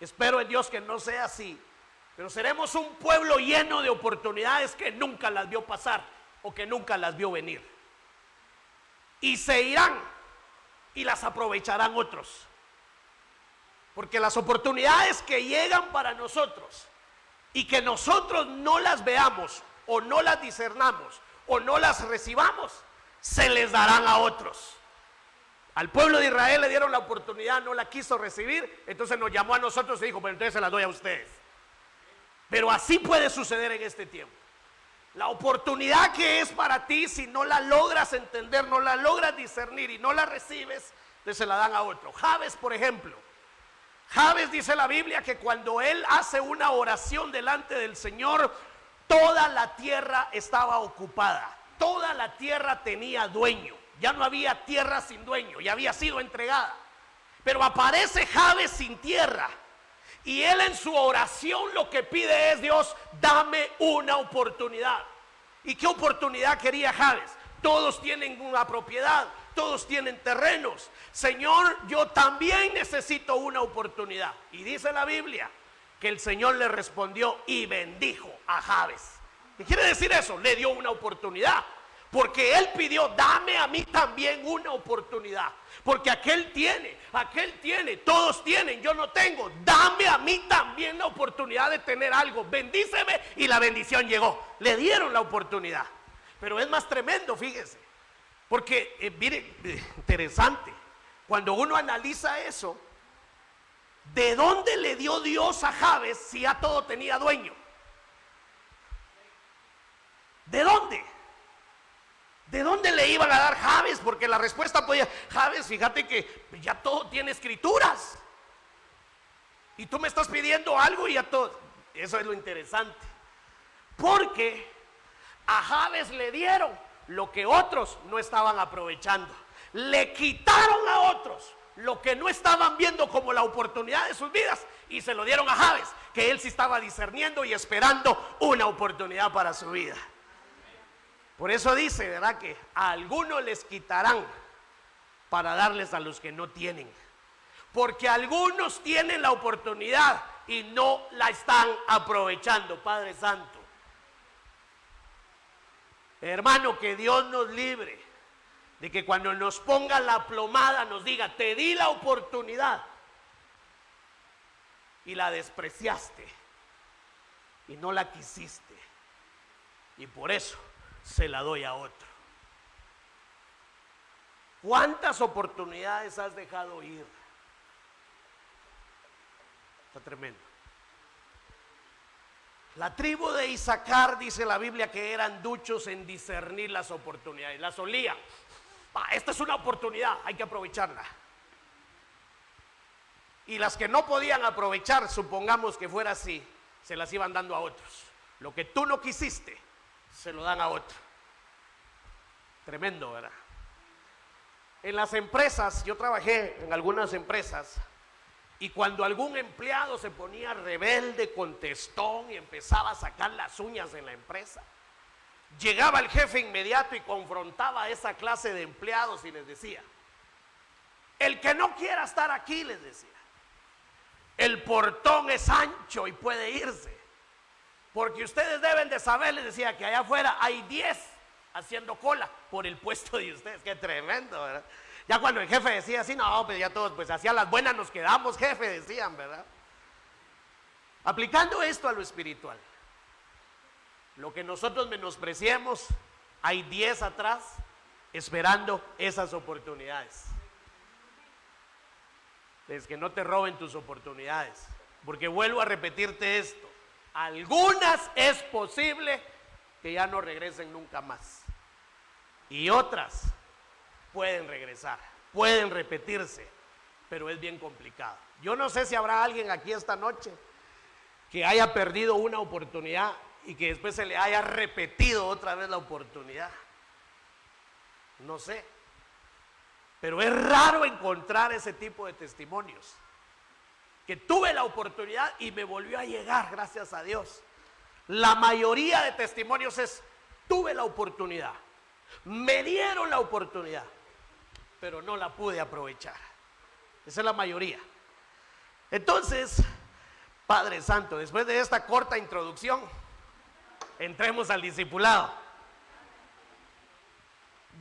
Speaker 1: espero en Dios que no sea así, pero seremos un pueblo lleno de oportunidades que nunca las vio pasar o que nunca las vio venir. Y se irán y las aprovecharán otros. Porque las oportunidades que llegan para nosotros y que nosotros no las veamos o no las discernamos o no las recibamos, se les darán a otros. Al pueblo de Israel le dieron la oportunidad, no la quiso recibir, entonces nos llamó a nosotros y dijo, pero entonces se las doy a ustedes. Pero así puede suceder en este tiempo. La oportunidad que es para ti, si no la logras entender, no la logras discernir y no la recibes, entonces se la dan a otro. Jabes, por ejemplo. Jabes, dice la Biblia, que cuando él hace una oración delante del Señor, toda la tierra estaba ocupada, toda la tierra tenía dueño. Ya no había tierra sin dueño, ya había sido entregada. Pero aparece Jabes sin tierra. Y él en su oración lo que pide es, Dios, dame una oportunidad. ¿Y qué oportunidad quería Jabes? Todos tienen una propiedad, todos tienen terrenos. Señor, yo también necesito una oportunidad. Y dice la Biblia que el Señor le respondió y bendijo a Jabes. ¿Qué quiere decir eso? Le dio una oportunidad. Porque él pidió, dame a mí también una oportunidad. Porque aquel tiene, todos tienen, yo no tengo. Dame a mí también la oportunidad de tener algo. Bendíceme, y la bendición llegó. Le dieron la oportunidad. Pero es más tremendo, fíjese. Porque, mire, interesante. Cuando uno analiza eso, ¿de dónde le dio Dios a Jabes si ya todo tenía dueño? ¿De dónde? ¿De dónde le iban a dar Jabes? Porque la respuesta podía, Jabes, fíjate que ya todo tiene escrituras. Y tú me estás pidiendo algo y ya todo. Eso es lo interesante. Porque a Jabes le dieron lo que otros no estaban aprovechando. Le quitaron a otros lo que no estaban viendo como la oportunidad de sus vidas y se lo dieron a Jabes, que él sí estaba discerniendo y esperando una oportunidad para su vida. Por eso dice, ¿verdad?, que a algunos les quitarán para darles a los que no tienen. Porque algunos tienen la oportunidad y no la están aprovechando, Padre Santo. Hermano, que Dios nos libre de que cuando nos ponga la plomada nos diga, te di la oportunidad y la despreciaste y no la quisiste. Y por eso se la doy a otro. ¿Cuántas oportunidades has dejado ir? Está tremendo. La tribu de Isaacar, dice la Biblia, que eran duchos en discernir las oportunidades. Las olían. Esta es una oportunidad, hay que aprovecharla. Y las que no podían aprovechar, supongamos que fuera así, se las iban dando a otros. Lo que tú no quisiste, se lo dan a otro. Tremendo, ¿verdad? En las empresas, yo trabajé en algunas empresas Y cuando algún empleado se ponía rebelde, contestón y empezaba a sacar las uñas en la empresa, llegaba el jefe inmediato y confrontaba a esa clase de empleados y les decía: el que no quiera estar aquí, les decía, el portón es ancho y puede irse, porque ustedes deben de saber, les decía, que allá afuera hay 10 haciendo cola por el puesto de ustedes. Qué tremendo, ¿verdad? Ya cuando el jefe decía así, no, pues ya todos, pues hacia las buenas nos quedamos, jefe, decían, ¿verdad? Aplicando esto a lo espiritual, lo que nosotros menospreciemos, hay 10 atrás esperando esas oportunidades. Es que no te roben tus oportunidades, porque vuelvo a repetirte esto: algunas es posible que ya no regresen nunca más, y otras pueden regresar, pueden repetirse, pero es bien complicado. Yo no sé si habrá alguien aquí esta noche que haya perdido una oportunidad y que después se le haya repetido otra vez la oportunidad. No sé, pero es raro encontrar ese tipo de testimonios, que tuve la oportunidad y me volvió a llegar, gracias a Dios. La mayoría de testimonios es: tuve la oportunidad, me dieron la oportunidad, pero no la pude aprovechar. Esa es la mayoría. Entonces, Padre Santo, después de esta corta introducción, entremos al discipulado.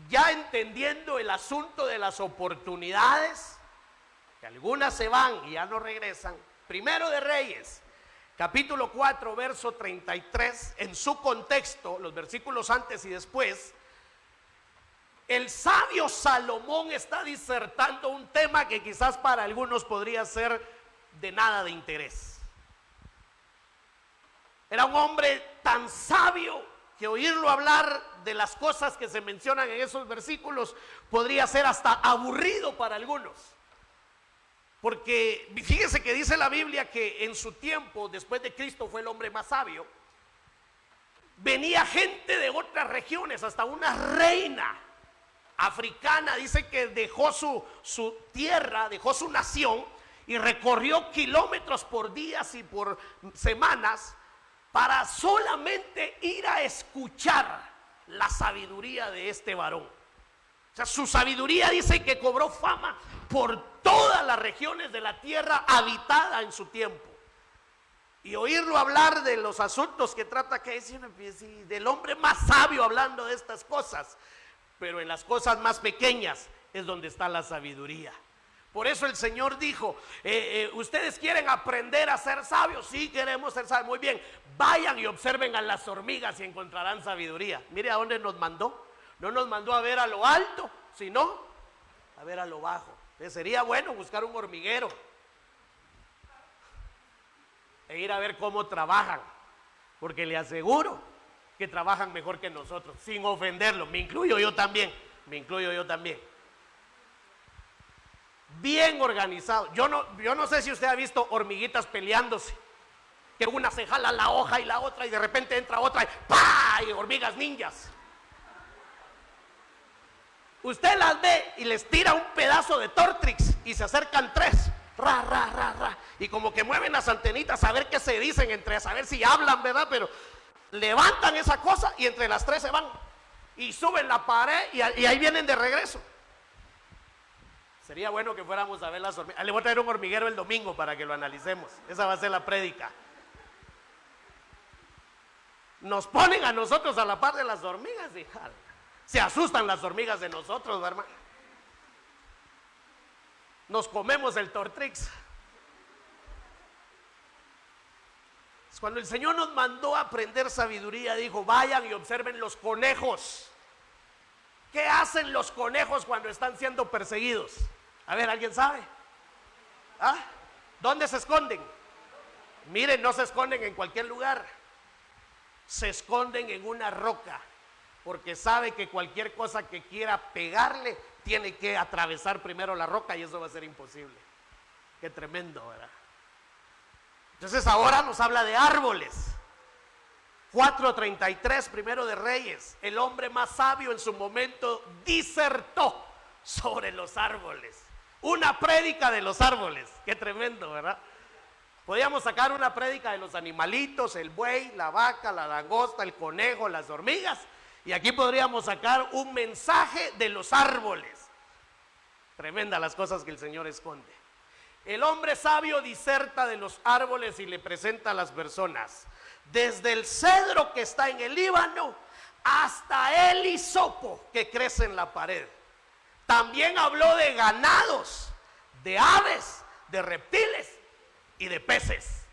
Speaker 1: Ya entendiendo el asunto de las oportunidades, que algunas se van y ya no regresan. Primero de Reyes, capítulo 4, verso 33, en su contexto, los versículos antes y después, el sabio Salomón está disertando un tema que quizás para algunos podría ser de nada de interés. Era un hombre tan sabio que oírlo hablar de las cosas que se mencionan en esos versículos podría ser hasta aburrido para algunos. Porque fíjese que dice la Biblia que en su tiempo, después de Cristo, fue el hombre más sabio. Venía gente de otras regiones, hasta una reina africana, dice que dejó su tierra, dejó su nación y recorrió kilómetros por días y por semanas para solamente ir a escuchar la sabiduría de este varón. O sea, su sabiduría dice que cobró fama por todas las regiones de la tierra habitada en su tiempo. Y oírlo hablar de los asuntos que trata, que es del hombre más sabio hablando de estas cosas. Pero en las cosas más pequeñas es donde está la sabiduría. Por eso el Señor dijo: ¿ustedes quieren aprender a ser sabios? Sí, queremos ser sabios. Muy bien, vayan y observen a las hormigas y encontrarán sabiduría. Mire a dónde nos mandó. No nos mandó a ver a lo alto, sino a ver a lo bajo. Sería bueno buscar un hormiguero e ir a ver cómo trabajan, porque le aseguro que trabajan mejor que nosotros, sin ofenderlo. Me incluyo yo también. Bien organizado. Yo no sé si usted ha visto hormiguitas peleándose, que una se jala la hoja y la otra, y de repente entra otra y ¡pah! Y hormigas ninjas. Usted las ve y les tira un pedazo de Tortrix y se acercan 3, ra, ra, ra, ra, y como que mueven las antenitas a ver qué se dicen entre, a ver si hablan, ¿verdad? Pero levantan esa cosa y entre las 3 se van y suben la pared y ahí vienen de regreso. Sería bueno que fuéramos a ver las hormigas. Le voy a traer un hormiguero el domingo para que lo analicemos. Esa va a ser la prédica. Nos ponen a nosotros a la par de las hormigas y se asustan las hormigas de nosotros, ¿verdad? Nos comemos el Tortrix. Cuando el Señor nos mandó a aprender sabiduría, dijo: vayan y observen los conejos. ¿Qué hacen los conejos cuando están siendo perseguidos? A ver, ¿alguien sabe? ¿Ah? ¿Dónde se esconden? Miren, no se esconden en cualquier lugar. Se esconden en una roca, porque sabe que cualquier cosa que quiera pegarle tiene que atravesar primero la roca y eso va a ser imposible. Qué tremendo, ¿verdad? Entonces ahora nos habla de árboles. 4:33, primero de Reyes. El hombre más sabio en su momento disertó sobre los árboles. Una prédica de los árboles. Qué tremendo, ¿verdad? Podíamos sacar una prédica de los animalitos, el buey, la vaca, la langosta, el conejo, las hormigas. Y aquí podríamos sacar un mensaje de los árboles. Tremenda las cosas que el Señor esconde. El hombre sabio diserta de los árboles y le presenta a las personas. Desde el cedro que está en el Líbano hasta el hisopo que crece en la pared. También habló de ganados, de aves, de reptiles y de peces.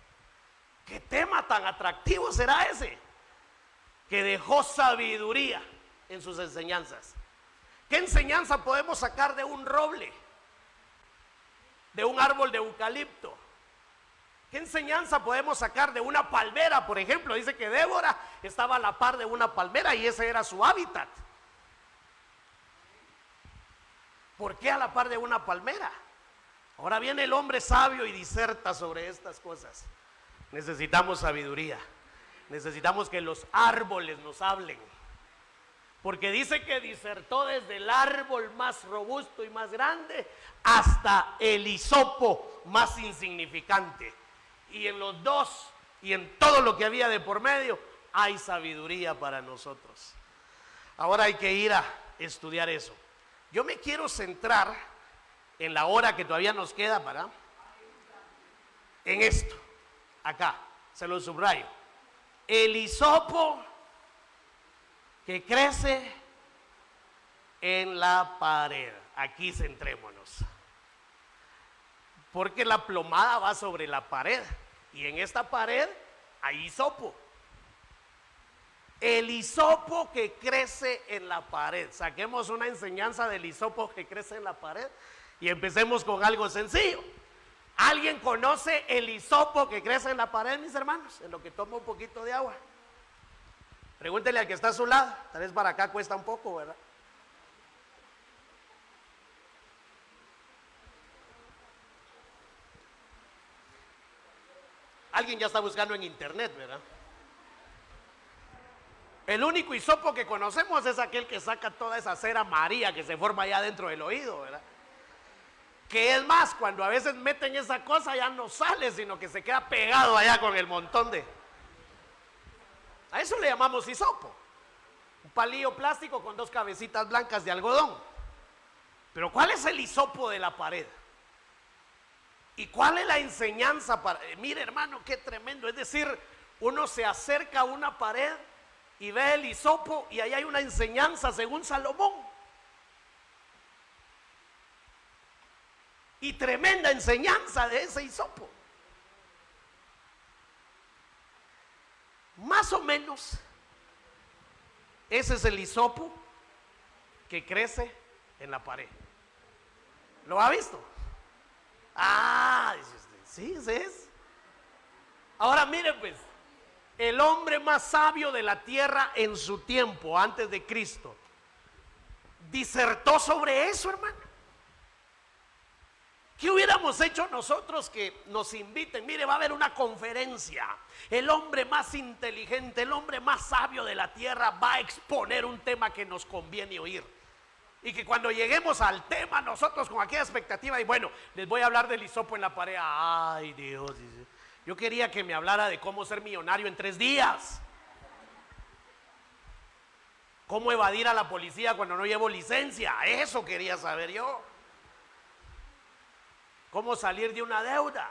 Speaker 1: ¿Qué tema tan atractivo será ese? Que dejó sabiduría en sus enseñanzas. ¿Qué enseñanza podemos sacar de un roble? De un árbol de eucalipto. ¿Qué enseñanza podemos sacar de una palmera, por ejemplo? Dice que Débora estaba a la par de una palmera y ese era su hábitat. ¿Por qué a la par de una palmera? Ahora viene el hombre sabio y diserta sobre estas cosas. Necesitamos sabiduría. Necesitamos que los árboles nos hablen. Porque dice que disertó desde el árbol más robusto y más grande hasta el hisopo más insignificante. Y en los dos y en todo lo que había de por medio hay sabiduría para nosotros. Ahora hay que ir a estudiar eso. Yo me quiero centrar en la hora que todavía nos queda en esto. Acá, se lo subrayo. El hisopo que crece en la pared. Aquí centrémonos. Porque la plomada va sobre la pared. Y en esta pared hay hisopo. El hisopo que crece en la pared. Saquemos una enseñanza del hisopo que crece en la pared y empecemos con algo sencillo. ¿Alguien conoce el hisopo que crece en la pared, mis hermanos? En lo que toma un poquito de agua. Pregúntele al que está a su lado. Tal vez para acá cuesta un poco, ¿verdad? Alguien ya está buscando en internet, ¿verdad? El único hisopo que conocemos es aquel que saca toda esa cera amarilla que se forma allá dentro del oído, ¿verdad? Que es más, cuando a veces meten esa cosa ya no sale, sino que se queda pegado allá con el montón de... A eso le llamamos hisopo. Un palillo plástico con dos cabecitas blancas de algodón. Pero ¿cuál es el hisopo de la pared? ¿Y cuál es la enseñanza para...? Mire, hermano, qué tremendo. Es decir, uno se acerca a una pared y ve el hisopo y ahí hay una enseñanza según Salomón. Y tremenda enseñanza de ese hisopo. Más o menos, ese es el hisopo que crece en la pared. ¿Lo ha visto? Ah, dice usted, sí, ese es. Ahora mire pues, el hombre más sabio de la tierra en su tiempo, antes de Cristo, disertó sobre eso, hermano. ¿Qué hubiéramos hecho nosotros que nos inviten? Mire, va a haber una conferencia. El hombre más inteligente, el hombre más sabio de la tierra va a exponer un tema que nos conviene oír. Y que cuando lleguemos al tema, nosotros con aquella expectativa, y bueno, les voy a hablar del hisopo en la pared. Ay, Dios, yo quería que me hablara de cómo ser millonario en 3 días. Cómo evadir a la policía cuando no llevo licencia. Eso quería saber yo. Cómo salir de una deuda.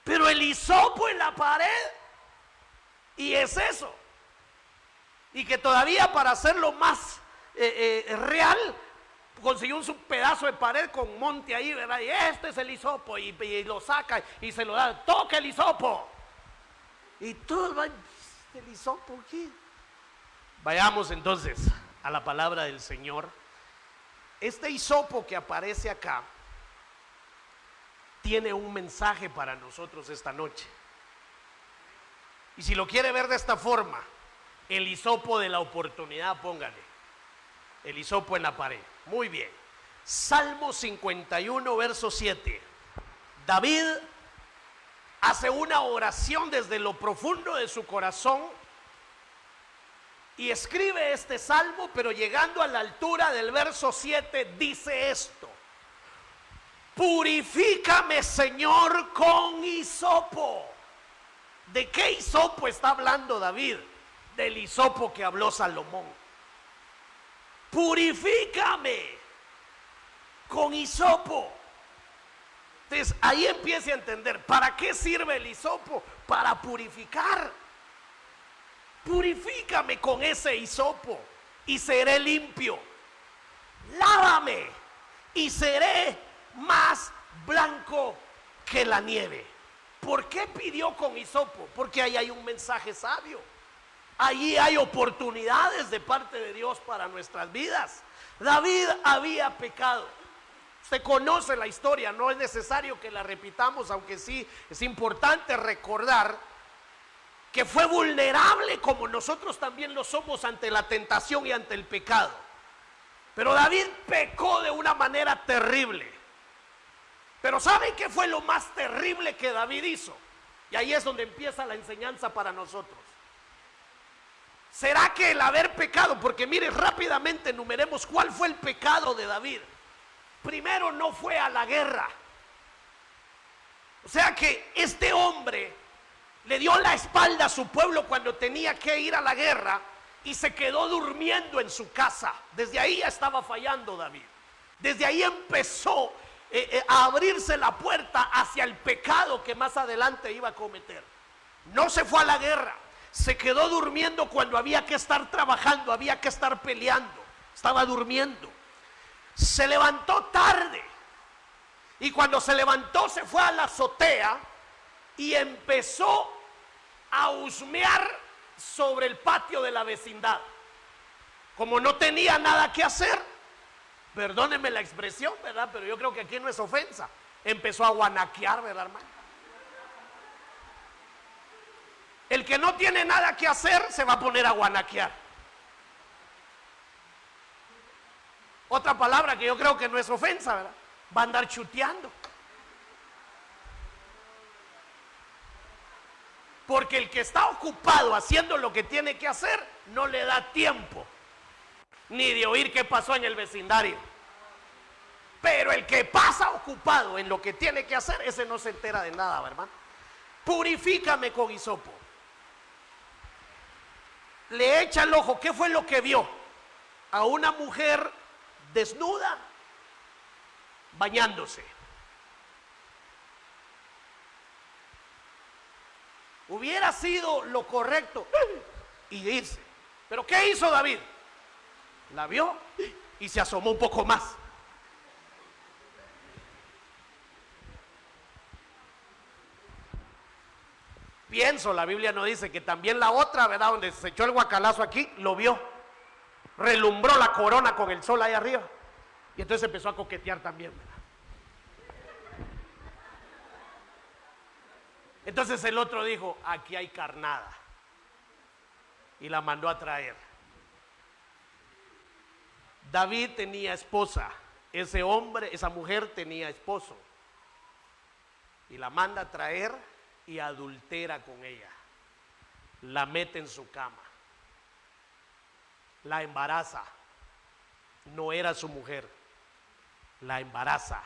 Speaker 1: Pero el hisopo en la pared, y es eso. Y que todavía para hacerlo más real, consiguió un pedazo de pared con monte ahí, ¿verdad? Y este es el hisopo, y lo saca y se lo da. ¡Toca el hisopo! Y todos van, ¿el hisopo qué? Vayamos entonces a la palabra del Señor. Este hisopo que aparece acá tiene un mensaje para nosotros esta noche. Y si lo quiere ver de esta forma, el hisopo de la oportunidad, póngale. El hisopo en la pared. Muy bien. Salmo 51, verso 7. David hace una oración desde lo profundo de su corazón y escribe este salmo, pero llegando a la altura del verso 7 dice esto: Purifícame, Señor, con hisopo. ¿De qué hisopo está hablando David? Del hisopo que habló Salomón. Purifícame con hisopo. Entonces ahí empiece a entender para qué sirve el hisopo. Para purificar. Purifícame con ese hisopo y seré limpio. Lávame y seré más blanco que la nieve. ¿Por qué pidió con hisopo? Porque ahí hay un mensaje sabio. Allí hay oportunidades de parte de Dios para nuestras vidas. David había pecado. Usted conoce la historia, no es necesario que la repitamos, aunque sí es importante recordar que fue vulnerable como nosotros también lo somos ante la tentación y ante el pecado. Pero David pecó de una manera terrible. Pero ¿saben qué fue lo más terrible que David hizo? Y ahí es donde empieza la enseñanza para nosotros. ¿Será que el haber pecado? Porque mire, rápidamente enumeremos cuál fue el pecado de David. Primero, no fue a la guerra. O sea que este hombre le dio la espalda a su pueblo cuando tenía que ir a la guerra y se quedó durmiendo en su casa. Desde ahí ya estaba fallando David. Desde ahí empezó a abrirse la puerta hacia el pecado que más adelante iba a cometer. No se fue a la guerra, se quedó durmiendo cuando había que estar trabajando, había que estar peleando. Estaba durmiendo. Se levantó tarde y cuando se levantó se fue a la azotea y empezó a husmear sobre el patio de la vecindad. Como no tenía nada que hacer, perdónenme la expresión, ¿verdad? Pero yo creo que aquí no es ofensa. Empezó a guanaquear, ¿verdad, hermano? El que no tiene nada que hacer se va a poner a guanaquear. Otra palabra que yo creo que no es ofensa, ¿verdad? Va a andar chuteando. Porque el que está ocupado haciendo lo que tiene que hacer, no le da tiempo ni de oír qué pasó en el vecindario. Pero el que pasa ocupado en lo que tiene que hacer, ese no se entera de nada, hermano. Purifícame con hisopo. Le echa el ojo. ¿Qué fue lo que vio? A una mujer desnuda bañándose. Hubiera sido lo correcto y irse. Pero ¿qué hizo David? La vio y se asomó un poco más. Pienso, la Biblia no dice que también la otra, ¿verdad? Donde se echó el guacalazo aquí, lo vio. Relumbró la corona con el sol ahí arriba. Y entonces empezó a coquetear también, ¿verdad? Entonces el otro dijo, aquí hay carnada. Y la mandó a traer. David tenía esposa. Ese hombre, esa mujer tenía esposo. Y la manda a traer y adultera con ella. La mete en su cama. La embaraza. No era su mujer. La embaraza.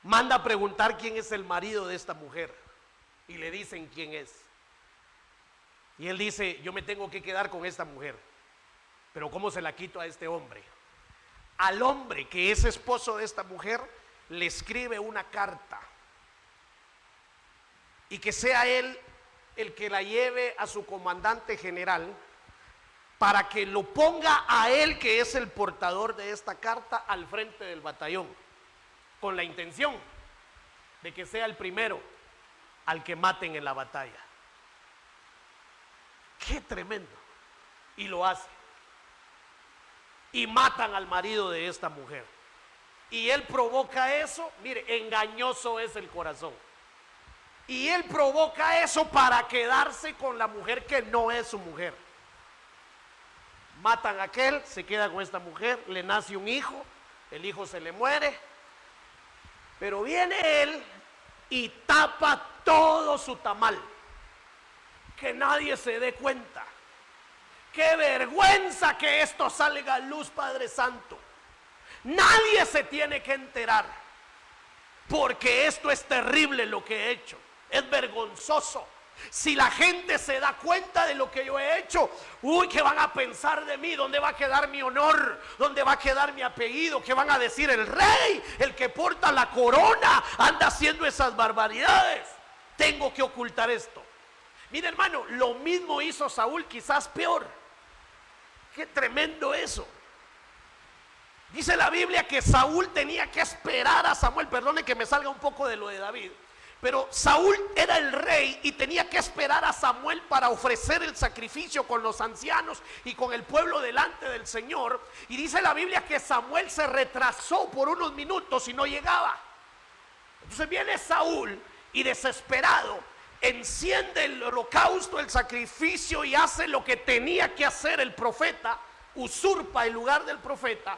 Speaker 1: Manda a preguntar quién es el marido de esta mujer. Y le dicen quién es. Y él dice, yo me tengo que quedar con esta mujer. Pero ¿cómo se la quito a este hombre? Al hombre que es esposo de esta mujer, le escribe una carta. Y que sea él el que la lleve a su comandante general para que lo ponga a él, que es el portador de esta carta, al frente del batallón, con la intención de que sea el primero al que maten en la batalla. ¡Qué tremendo! Y lo hace. Y matan al marido de esta mujer. Y él provoca eso. Mire, engañoso es el corazón. Y él provoca eso para quedarse con la mujer que no es su mujer. Matan a aquel, se queda con esta mujer, le nace un hijo, el hijo se le muere. Pero viene él y tapa todo su tamal. Que nadie se dé cuenta. ¡Qué vergüenza que esto salga a luz, Padre Santo! Nadie se tiene que enterar, porque esto es terrible lo que he hecho, es vergonzoso. Si la gente se da cuenta de lo que yo he hecho, uy, ¿qué van a pensar de mí? ¿Dónde va a quedar mi honor? ¿Dónde va a quedar mi apellido? ¿Qué van a decir? El rey, el que porta la corona, anda haciendo esas barbaridades. Tengo que ocultar esto. Mira, hermano, lo mismo hizo Saúl, quizás peor. Qué tremendo eso. Dice la Biblia que Saúl tenía que esperar a Samuel. Perdone que me salga un poco de lo de David, pero Saúl era el rey y tenía que esperar a Samuel para ofrecer el sacrificio con los ancianos y con el pueblo delante del Señor. Y dice la Biblia que Samuel se retrasó por unos minutos y no llegaba. Entonces viene Saúl y desesperado enciende el holocausto, el sacrificio, y hace lo que tenía que hacer el profeta. Usurpa el lugar del profeta.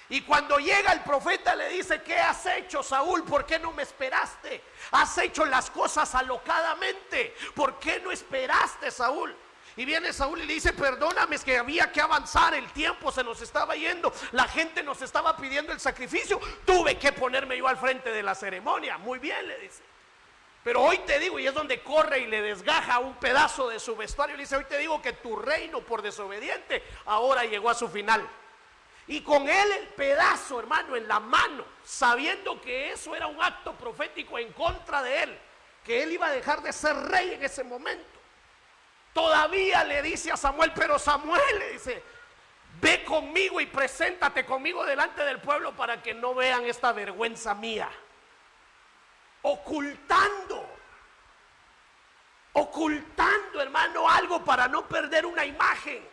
Speaker 1: Y cuando llega el profeta le dice: ¿qué has hecho, Saúl? ¿Por qué no me esperaste? Has hecho las cosas alocadamente. ¿Por qué no esperaste, Saúl? Y viene Saúl y le dice: perdóname, es que había que avanzar, el tiempo se nos estaba yendo, la gente nos estaba pidiendo el sacrificio, tuve que ponerme yo al frente de la ceremonia. Muy bien, le dice, pero hoy te digo, y es donde corre y le desgaja un pedazo de su vestuario, le dice: hoy te digo que tu reino por desobediente ahora llegó a su final. Y con él el pedazo, hermano, en la mano, sabiendo que eso era un acto profético en contra de él, que él iba a dejar de ser rey en ese momento. Todavía le dice a Samuel: pero Samuel, le dice, ve conmigo y preséntate conmigo delante del pueblo para que no vean esta vergüenza mía. Ocultando, hermano, algo para no perder una imagen,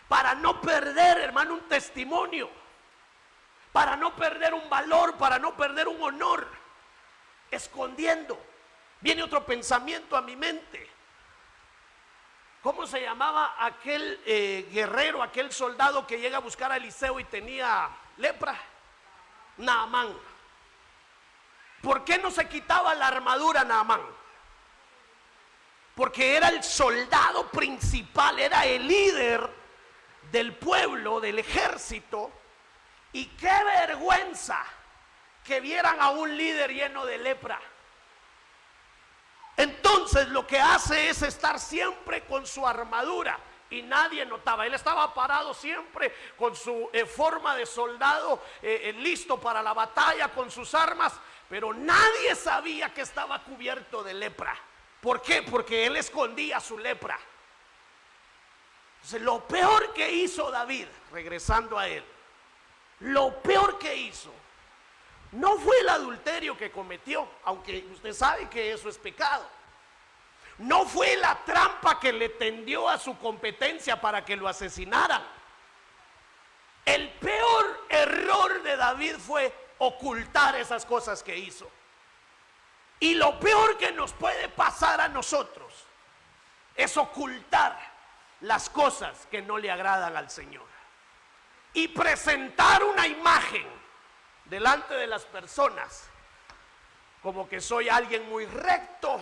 Speaker 1: para no perder, hermano, un testimonio, para no perder un valor, para no perder un honor. Escondiendo. Viene otro pensamiento a mi mente. ¿Cómo se llamaba aquel guerrero, aquel soldado que llega a buscar a Eliseo y tenía lepra? Naamán. ¿Por qué no se quitaba la armadura Naamán? Porque era el soldado principal, era el líder del pueblo, del ejército. Y qué vergüenza que vieran a un líder lleno de lepra. Entonces lo que hace es estar siempre con su armadura y nadie notaba. Él estaba parado siempre con su forma de soldado, listo para la batalla con sus armas, pero nadie sabía que estaba cubierto de lepra. ¿Por qué? Porque él escondía su lepra. Entonces, lo peor que hizo David, regresando a él, lo peor que hizo no fue el adulterio que cometió, aunque usted sabe que eso es pecado. No fue la trampa que le tendió a su competencia para que lo asesinaran. El peor error de David fue ocultar esas cosas que hizo. Y lo peor que nos puede pasar a nosotros es ocultar las cosas que no le agradan al Señor y presentar una imagen delante de las personas como que soy alguien muy recto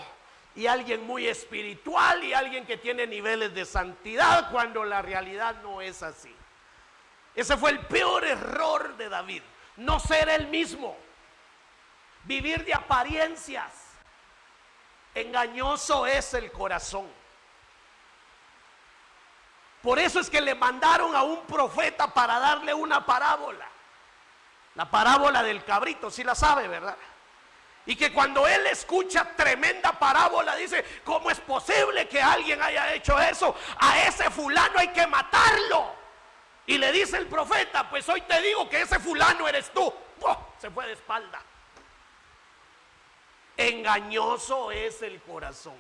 Speaker 1: y alguien muy espiritual y alguien que tiene niveles de santidad, cuando la realidad no es así. Ese fue el peor error de David, no ser él mismo, vivir de apariencias. Engañoso es el corazón. Por eso es que le mandaron a un profeta para darle una parábola. La parábola del cabrito, sí la sabe, ¿verdad? Y que cuando él escucha tremenda parábola dice: ¿cómo es posible que alguien haya hecho eso? A ese fulano hay que matarlo. Y le dice el profeta: pues hoy te digo que ese fulano eres tú. ¡Oh! Se fue de espalda. Engañoso es el corazón.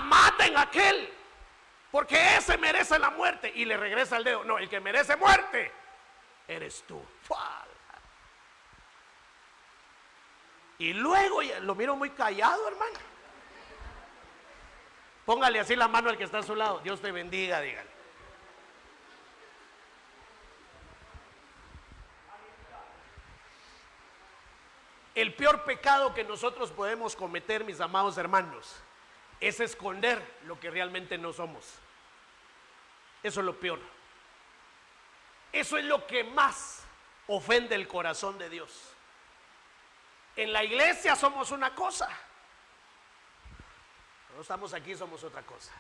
Speaker 1: Maten a aquel, porque ese merece la muerte. Y le regresa el dedo: no, el que merece muerte eres tú. Y luego lo miro muy callado, hermano. Póngale así la mano al que está a su lado: Dios te bendiga, dígale. El peor pecado que nosotros podemos cometer, mis amados hermanos, es esconder lo que realmente no somos. Eso es lo peor. Eso es lo que más ofende el corazón de Dios. En la iglesia somos una cosa, cuando estamos aquí somos otra cosa.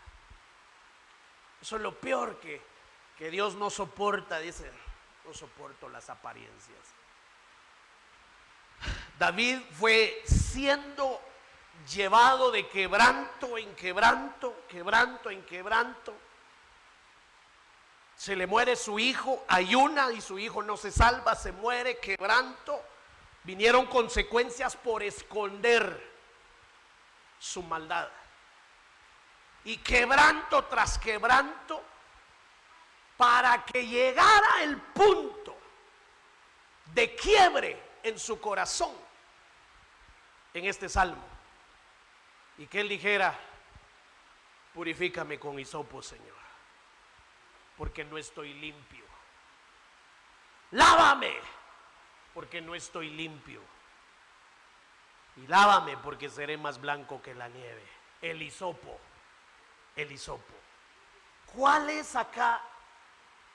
Speaker 1: Eso es lo peor que Dios no soporta. Dice, no soporto las apariencias. David fue siendo llevado de quebranto en quebranto, quebranto en quebranto. Se le muere su hijo, ayuna y su hijo no se salva, se muere, quebranto. Vinieron consecuencias por esconder su maldad. Y quebranto tras quebranto, para que llegara el punto de quiebre en su corazón en este salmo. Y que él dijera, purifícame con hisopo, Señor, porque no estoy limpio. Lávame, porque no estoy limpio. Y lávame, porque seré más blanco que la nieve. El hisopo, el hisopo. ¿Cuál es acá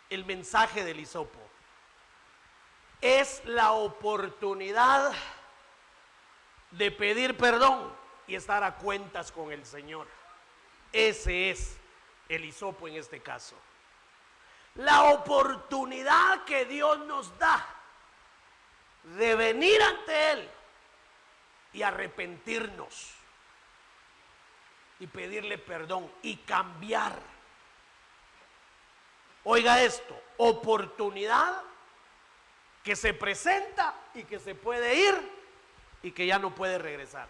Speaker 1: el mensaje del hisopo? Es la oportunidad de pedir perdón y estar a cuentas con el Señor. Ese es el hisopo en este caso. La oportunidad que Dios nos da de venir ante Él y arrepentirnos y pedirle perdón y cambiar. Oiga esto, oportunidad que se presenta y que se puede ir y que ya no puede regresar.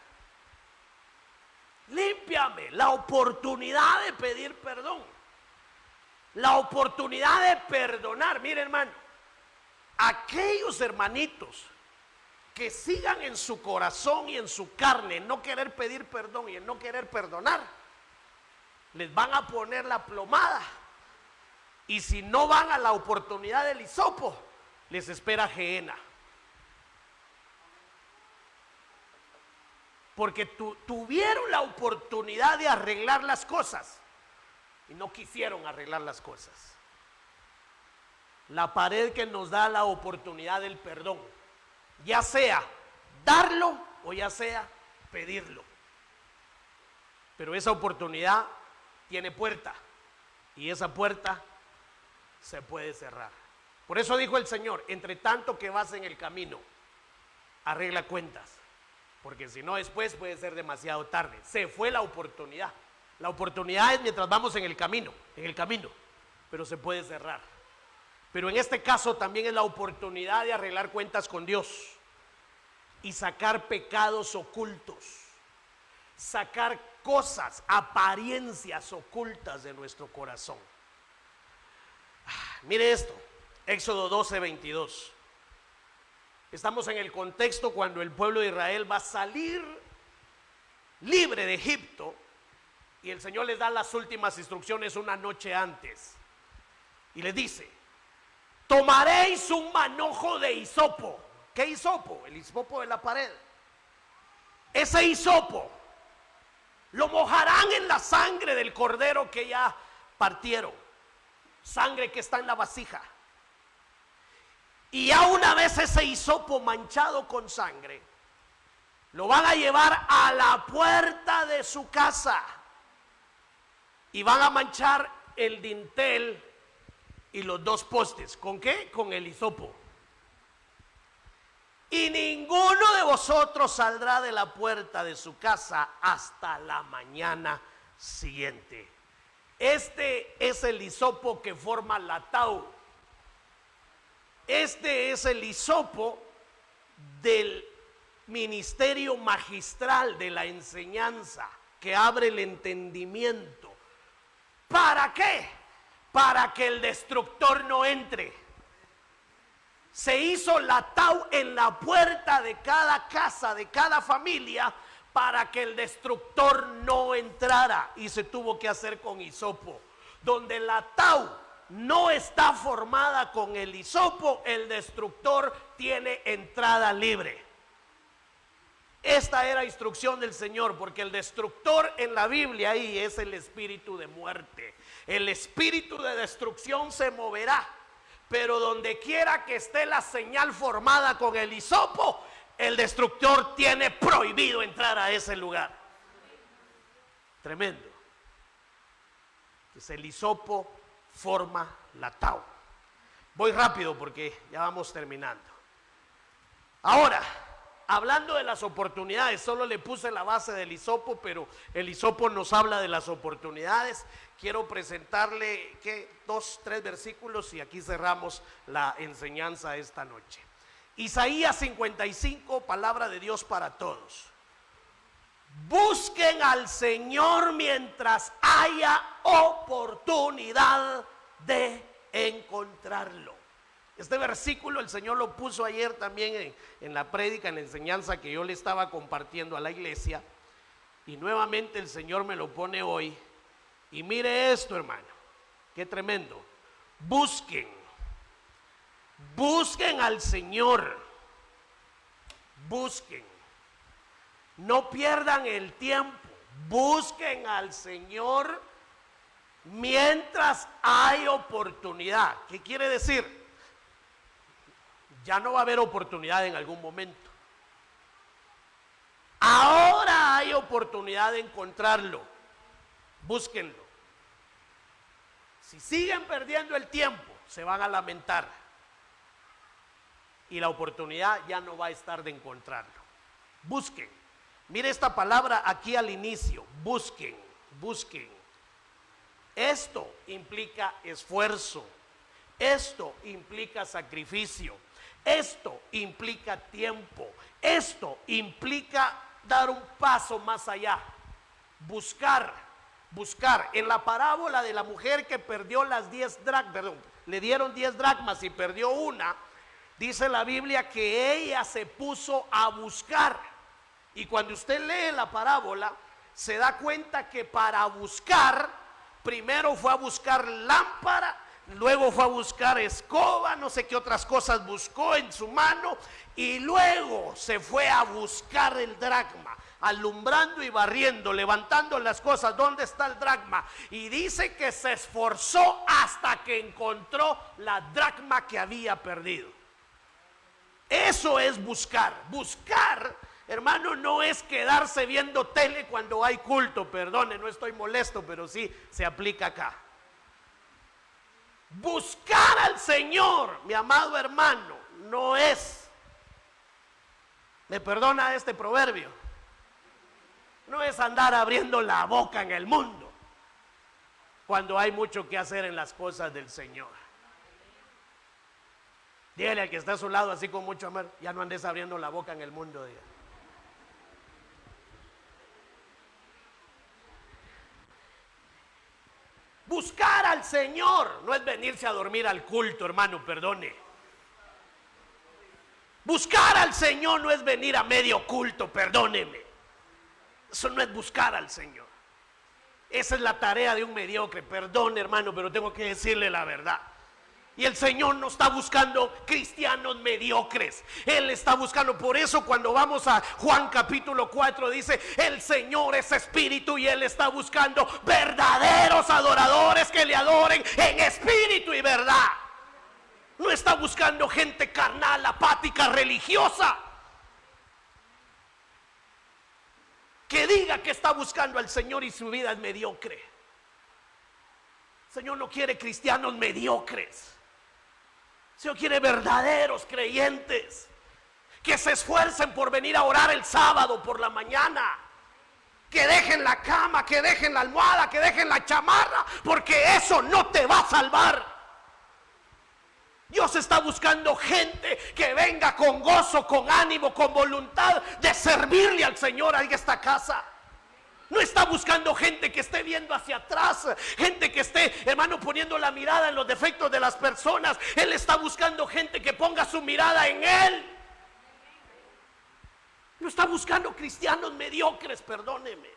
Speaker 1: Límpiame, la oportunidad de pedir perdón, la oportunidad de perdonar. Mire, hermano, aquellos hermanitos que sigan en su corazón y en su carne no querer pedir perdón y en no querer perdonar, les van a poner la plomada. Y si no van a la oportunidad del hisopo, les espera gehenna. Porque tuvieron la oportunidad de arreglar las cosas y no quisieron arreglar las cosas. La pared que nos da la oportunidad del perdón, ya sea darlo o ya sea pedirlo. Pero esa oportunidad tiene puerta y esa puerta se puede cerrar. Por eso dijo el Señor, entre tanto que vas en el camino, arregla cuentas, porque si no después puede ser demasiado tarde. Se fue la oportunidad. La oportunidad es mientras vamos en el camino, pero se puede cerrar. Pero en este caso también es la oportunidad de arreglar cuentas con Dios y sacar pecados ocultos, sacar cosas, apariencias ocultas de nuestro corazón. Mire esto, Éxodo 12:22. Estamos en el contexto cuando el pueblo de Israel va a salir libre de Egipto y el Señor les da las últimas instrucciones una noche antes y les dice: tomaréis un manojo de hisopo. ¿Qué hisopo? El hisopo de la pared. Ese hisopo lo mojarán en la sangre del cordero que ya partieron, sangre que está en la vasija. Y ya una vez ese hisopo manchado con sangre, lo van a llevar a la puerta de su casa y van a manchar el dintel y los dos postes. ¿Con qué? Con el hisopo. Y ninguno de vosotros saldrá de la puerta de su casa hasta la mañana siguiente. Este es el hisopo que forma la tau. Este es el hisopo del ministerio magistral de la enseñanza que abre el entendimiento. ¿Para qué? Para que el destructor no entre. Se hizo la tau en la puerta de cada casa, de cada familia, para que el destructor no entrara, y se tuvo que hacer con hisopo. Donde la tau no está formada con el hisopo, el destructor tiene entrada libre. Esta era instrucción del Señor, porque el destructor en la Biblia ahí es el espíritu de muerte. El espíritu de destrucción se moverá pero donde quiera que esté la señal formada con el hisopo, el destructor tiene prohibido entrar a ese lugar. Tremendo. Entonces el hisopo forma la tau. Voy rápido porque ya vamos terminando. Ahora, hablando de las oportunidades, solo le puse la base del hisopo, pero el hisopo nos habla de las oportunidades. Quiero presentarle 2, 3 versículos y aquí cerramos la enseñanza esta noche. Isaías 55, palabra de Dios para todos. Busquen al Señor mientras haya oportunidad de encontrarlo. Este versículo el Señor lo puso ayer también en la prédica, en la enseñanza que yo le estaba compartiendo a la iglesia, y nuevamente el Señor me lo pone hoy. Y mire esto, hermano, qué tremendo. Busquen al Señor, busquen, no pierdan el tiempo, busquen al Señor mientras hay oportunidad. ¿Qué quiere decir? Ya no va a haber oportunidad en algún momento. Ahora hay oportunidad de encontrarlo. Búsquenlo. Si siguen perdiendo el tiempo, se van a lamentar. Y la oportunidad ya no va a estar de encontrarlo. Busquen. Mire esta palabra aquí al inicio. Busquen, busquen. Esto implica esfuerzo. Esto implica sacrificio. Esto implica tiempo. Esto implica dar un paso más allá. Buscar. En la parábola de la mujer que perdió las 10 dracmas, le dieron 10 dracmas y perdió una, dice la Biblia que ella se puso a buscar. Y cuando usted lee la parábola, se da cuenta que para buscar, primero fue a buscar lámpara, luego fue a buscar escoba, no sé qué otras cosas buscó en su mano, y luego se fue a buscar el dracma, alumbrando y barriendo, levantando las cosas. ¿Dónde está el dracma? Y dice que se esforzó hasta que encontró la dracma que había perdido. Eso es buscar. Buscar, hermano, no es quedarse viendo tele cuando hay culto. Perdone, no estoy molesto, pero sí se aplica acá. Buscar al Señor, mi amado hermano, no es, me perdona este proverbio, no es andar abriendo la boca en el mundo cuando hay mucho que hacer en las cosas del Señor. Dígale al que está a su lado así con mucho amor, ya no andes abriendo la boca en el mundo, diga. Buscar al Señor no es venirse a dormir al culto, hermano, perdone. Buscar al Señor no es venir a medio culto, perdóneme. Eso no es buscar al Señor. Esa es la tarea de un mediocre. Perdón, hermano, pero tengo que decirle la verdad. Y el Señor no está buscando cristianos mediocres. Él está buscando, por eso cuando vamos a Juan capítulo 4 dice, el Señor es espíritu y Él está buscando verdaderos adoradores que le adoren en espíritu y verdad. No está buscando gente carnal, apática, religiosa, que diga que está buscando al Señor y su vida es mediocre. El Señor no quiere cristianos mediocres. El Señor quiere verdaderos creyentes que se esfuercen por venir a orar el sábado por la mañana, que dejen la cama, que dejen la almohada, que dejen la chamarra, porque eso no te va a salvar. Dios está buscando gente que venga con gozo, con ánimo, con voluntad de servirle al Señor en esta casa. No está buscando gente que esté viendo hacia atrás, gente que esté, hermano, poniendo la mirada en los defectos de las personas. Él está buscando gente que ponga su mirada en Él. No está buscando cristianos mediocres, perdóneme.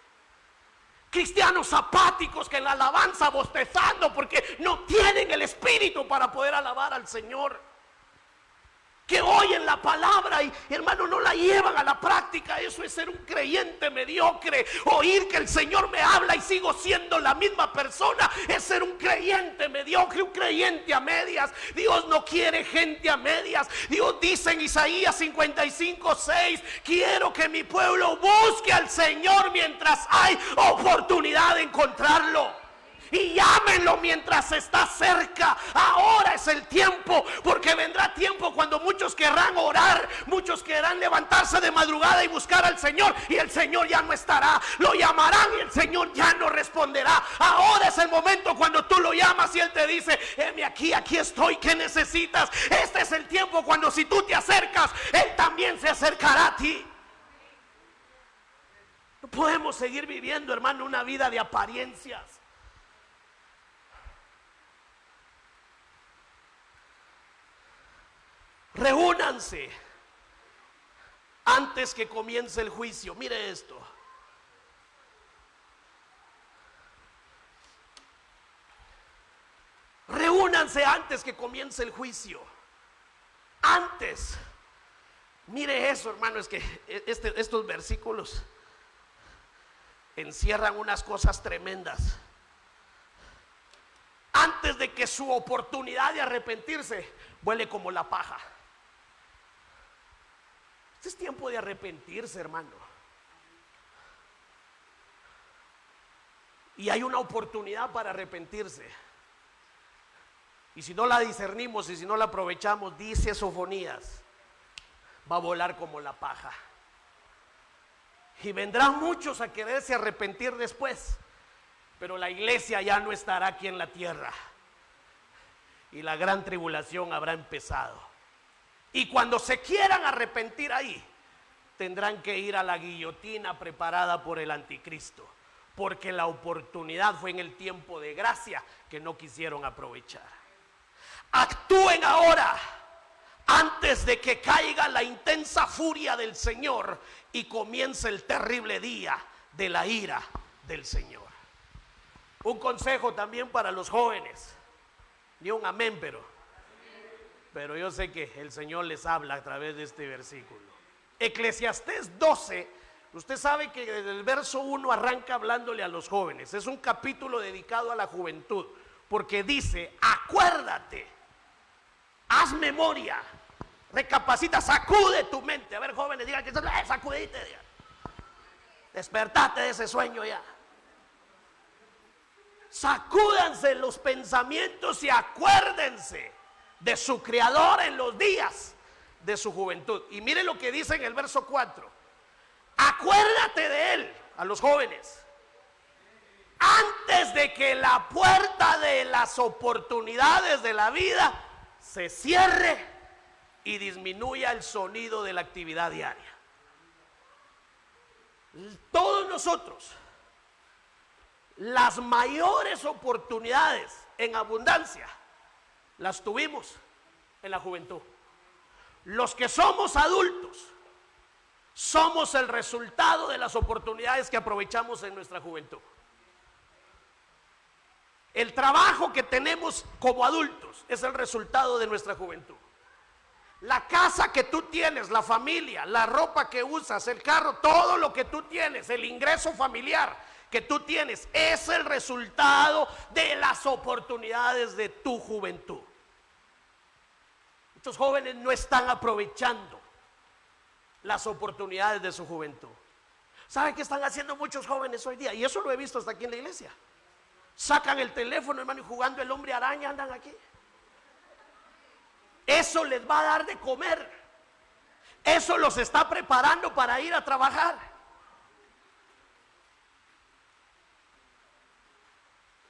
Speaker 1: Cristianos apáticos que en la alabanza bostezando porque no tienen el espíritu para poder alabar al Señor. que oyen la palabra y hermano no la llevan a la práctica. Eso es ser un creyente mediocre. Oír que el Señor me habla y sigo siendo la misma persona es ser un creyente mediocre, un creyente a medias. Dios no quiere gente a medias. Dios dice en Isaías 55:6: quiero que mi pueblo busque al Señor mientras hay oportunidad de encontrarlo. Y llámenlo mientras está cerca. Ahora es el tiempo, porque vendrá tiempo cuando muchos querrán orar, muchos querrán levantarse de madrugada y buscar al Señor, y el Señor ya no estará. Lo llamarán y el Señor ya no responderá. Ahora es el momento cuando tú lo llamas y Él te dice: heme aquí, aquí estoy, ¿qué necesitas? Este es el tiempo cuando si tú te acercas, Él también se acercará a ti. No podemos seguir viviendo, hermano, una vida de apariencias. Reúnanse antes que comience el juicio. Mire esto. Reúnanse antes que comience el juicio. Antes. Mire eso, hermano, es que estos versículos encierran unas cosas tremendas. Antes de que su oportunidad de arrepentirse vuele como la paja. Es tiempo de arrepentirse, hermano. Y hay una oportunidad para arrepentirse. Y si no la discernimos y si no la aprovechamos, dice Sofonías, va a volar como la paja. Y vendrán muchos a quererse arrepentir después, pero la iglesia ya no estará aquí en la tierra. Y la gran tribulación habrá empezado. Y cuando se quieran arrepentir ahí, tendrán que ir a la guillotina preparada por el anticristo, porque la oportunidad fue en el tiempo de gracia que no quisieron aprovechar. Actúen ahora, antes de que caiga la intensa furia del Señor y comience el terrible día de la ira del Señor. Un consejo también para los jóvenes. Ni un amén, pero yo sé que el Señor les habla a través de este versículo. Eclesiastés 12, usted sabe que desde el verso 1 arranca hablándole a los jóvenes. Es un capítulo dedicado a la juventud, porque dice: acuérdate, haz memoria, recapacita, sacude tu mente. A ver, jóvenes, digan que sacudite, digan. Despertate de ese sueño ya. Sacúdanse los pensamientos y acuérdense de su Creador en los días de su juventud. Y mire lo que dice en el verso 4: acuérdate de Él, a los jóvenes, antes de que la puerta de las oportunidades de la vida se cierre y disminuya el sonido de la actividad diaria. Todos nosotros, las mayores oportunidades en abundancia las tuvimos en la juventud. Los que somos adultos somos el resultado de las oportunidades que aprovechamos en nuestra juventud. El trabajo que tenemos como adultos es el resultado de nuestra juventud. La casa que tú tienes, la familia, la ropa que usas, el carro, todo lo que tú tienes, el ingreso familiar que tú tienes, es el resultado de las oportunidades de tu juventud. Estos jóvenes no están aprovechando las oportunidades de su juventud. ¿Saben qué están haciendo muchos jóvenes hoy día? Y eso lo he visto hasta aquí en la iglesia. Sacan el teléfono, hermano, y jugando el hombre araña andan aquí. Eso les va a dar de comer. Eso los está preparando para ir a trabajar.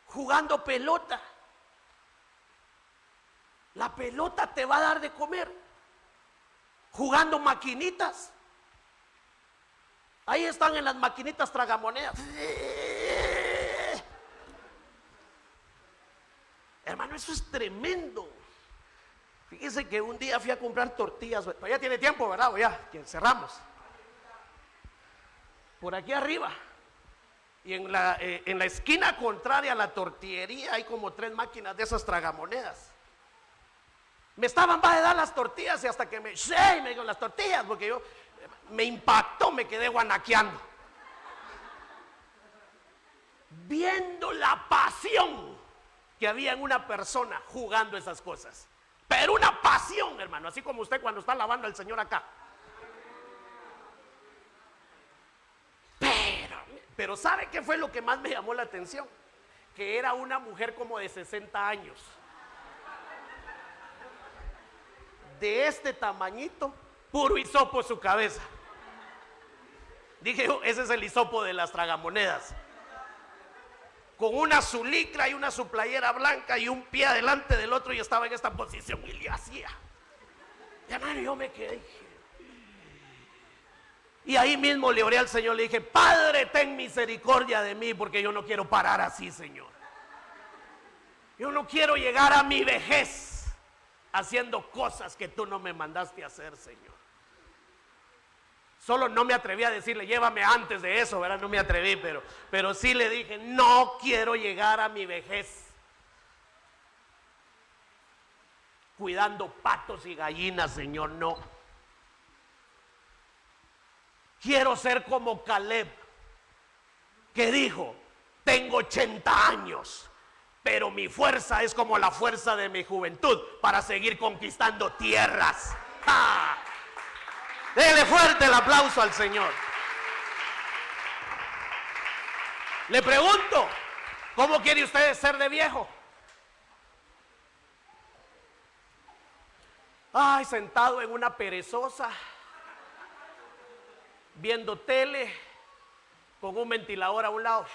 Speaker 1: Jugando pelota. La pelota te va a dar de comer. Jugando maquinitas. Ahí están en las maquinitas tragamonedas. Hermano, eso es tremendo. Fíjense que un día fui a comprar tortillas. Ya tiene tiempo, ¿verdad? O ya, que cerramos. Por aquí arriba. Y en la esquina contraria a la tortillería hay como 3 máquinas de esas tragamonedas. Me estaban va a dar las tortillas y hasta que me dijo las tortillas, porque yo me impactó, me quedé guanaqueando. Viendo la pasión que había en una persona jugando esas cosas. Pero una pasión, hermano, así como usted cuando está alabando al Señor acá. Pero ¿sabe qué fue lo que más me llamó la atención? Que era una mujer como de 60 años. De este tamañito, puro hisopo su cabeza. Dije yo, ese es el hisopo de las tragamonedas. Con una su licra y una su playera blanca y un pie adelante del otro, y estaba en esta posición y le hacía. Y hermano, yo me quedé. Y ahí mismo le oré al Señor, le dije: Padre, ten misericordia de mí, porque yo no quiero parar así, Señor. Yo no quiero llegar a mi vejez haciendo cosas que tú no me mandaste a hacer, Señor. Solo no me atreví a decirle: llévame antes de eso, ¿verdad? No me atreví, pero sí le dije: no quiero llegar a mi vejez cuidando patos y gallinas, Señor, no. Quiero ser como Caleb, que dijo: tengo 80 años, pero mi fuerza es como la fuerza de mi juventud para seguir conquistando tierras. ¡Ja! Dele fuerte el aplauso al Señor. Le pregunto: ¿cómo quiere usted ser de viejo? Ay, sentado en una perezosa, viendo tele, con un ventilador a un lado.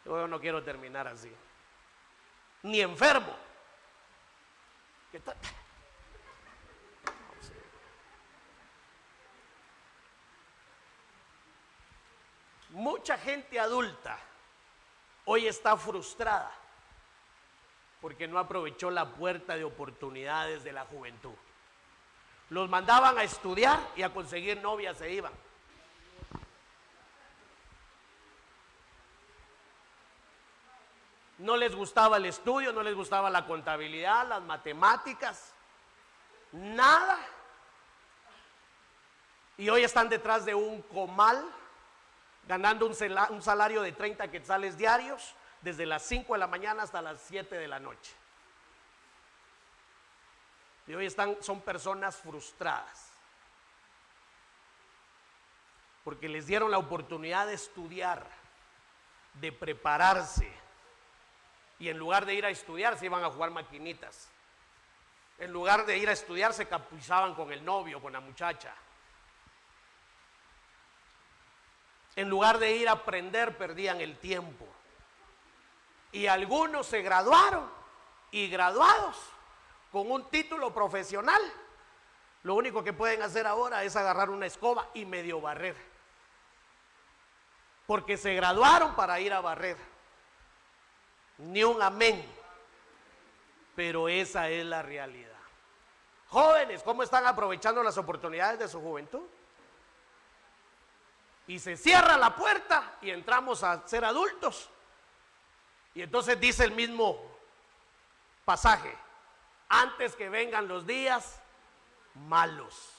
Speaker 1: Yo no quiero terminar así. Ni enfermo. ¿Qué tal? Mucha gente adulta hoy está frustrada porque no aprovechó la puerta de oportunidades de la juventud. Los mandaban a estudiar y a conseguir novias, se iban. No les gustaba el estudio, no les gustaba la contabilidad, las matemáticas, nada. Y hoy están detrás de un comal, ganando un salario de 30 quetzales diarios, desde las 5 de la mañana hasta las 7 de la noche. Y hoy son personas frustradas, porque les dieron la oportunidad de estudiar, de prepararse, y en lugar de ir a estudiar se iban a jugar maquinitas. En lugar de ir a estudiar se capuchaban con el novio, con la muchacha. En lugar de ir a aprender, perdían el tiempo. Y algunos se graduaron, y graduados con un título profesional, lo único que pueden hacer ahora es agarrar una escoba y medio barrer, porque se graduaron para ir a barrer. Ni un amén, pero esa es la realidad. Jóvenes, ¿cómo están aprovechando las oportunidades de su juventud? Y se cierra la puerta y entramos a ser adultos. Y entonces dice el mismo pasaje: antes que vengan los días malos.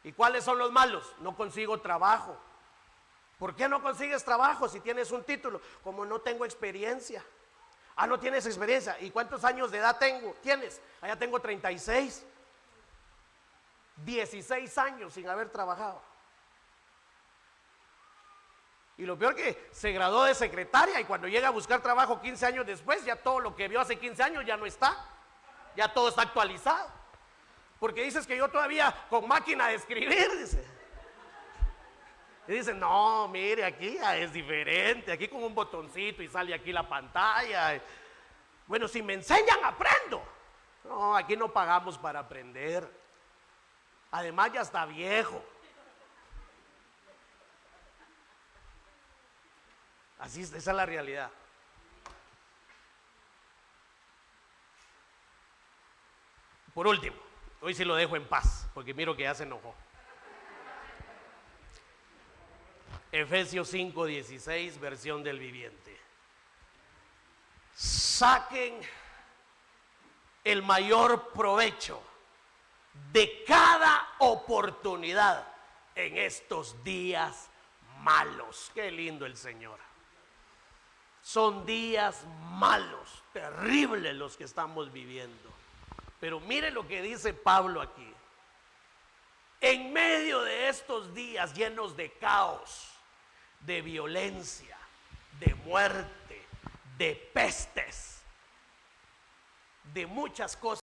Speaker 1: ¿Y cuáles son los malos? No consigo trabajo. ¿Por qué no consigues trabajo si tienes un título? Como no tengo experiencia. Ah, no tienes experiencia. ¿Y cuántos años de edad tienes? Allá tengo 36. 16 años sin haber trabajado. Y lo peor que se graduó de secretaria, y cuando llega a buscar trabajo 15 años después, ya todo lo que vio hace 15 años ya no está. Ya todo está actualizado. Porque dices que yo todavía con máquina de escribir, dice. Y dicen: no, mire, aquí ya es diferente, aquí con un botoncito y sale aquí la pantalla. Bueno, si me enseñan, aprendo. No, aquí no pagamos para aprender. Además ya está viejo. Así es, esa es la realidad. Por último, hoy sí lo dejo en paz, porque miro que ya se enojó. Efesios 5:16, versión del Viviente. Saquen el mayor provecho de cada oportunidad en estos días malos. Qué lindo el Señor. Son días malos, terribles los que estamos viviendo. Pero mire lo que dice Pablo aquí. En medio de estos días llenos de caos, de violencia, de muerte, de pestes, de muchas cosas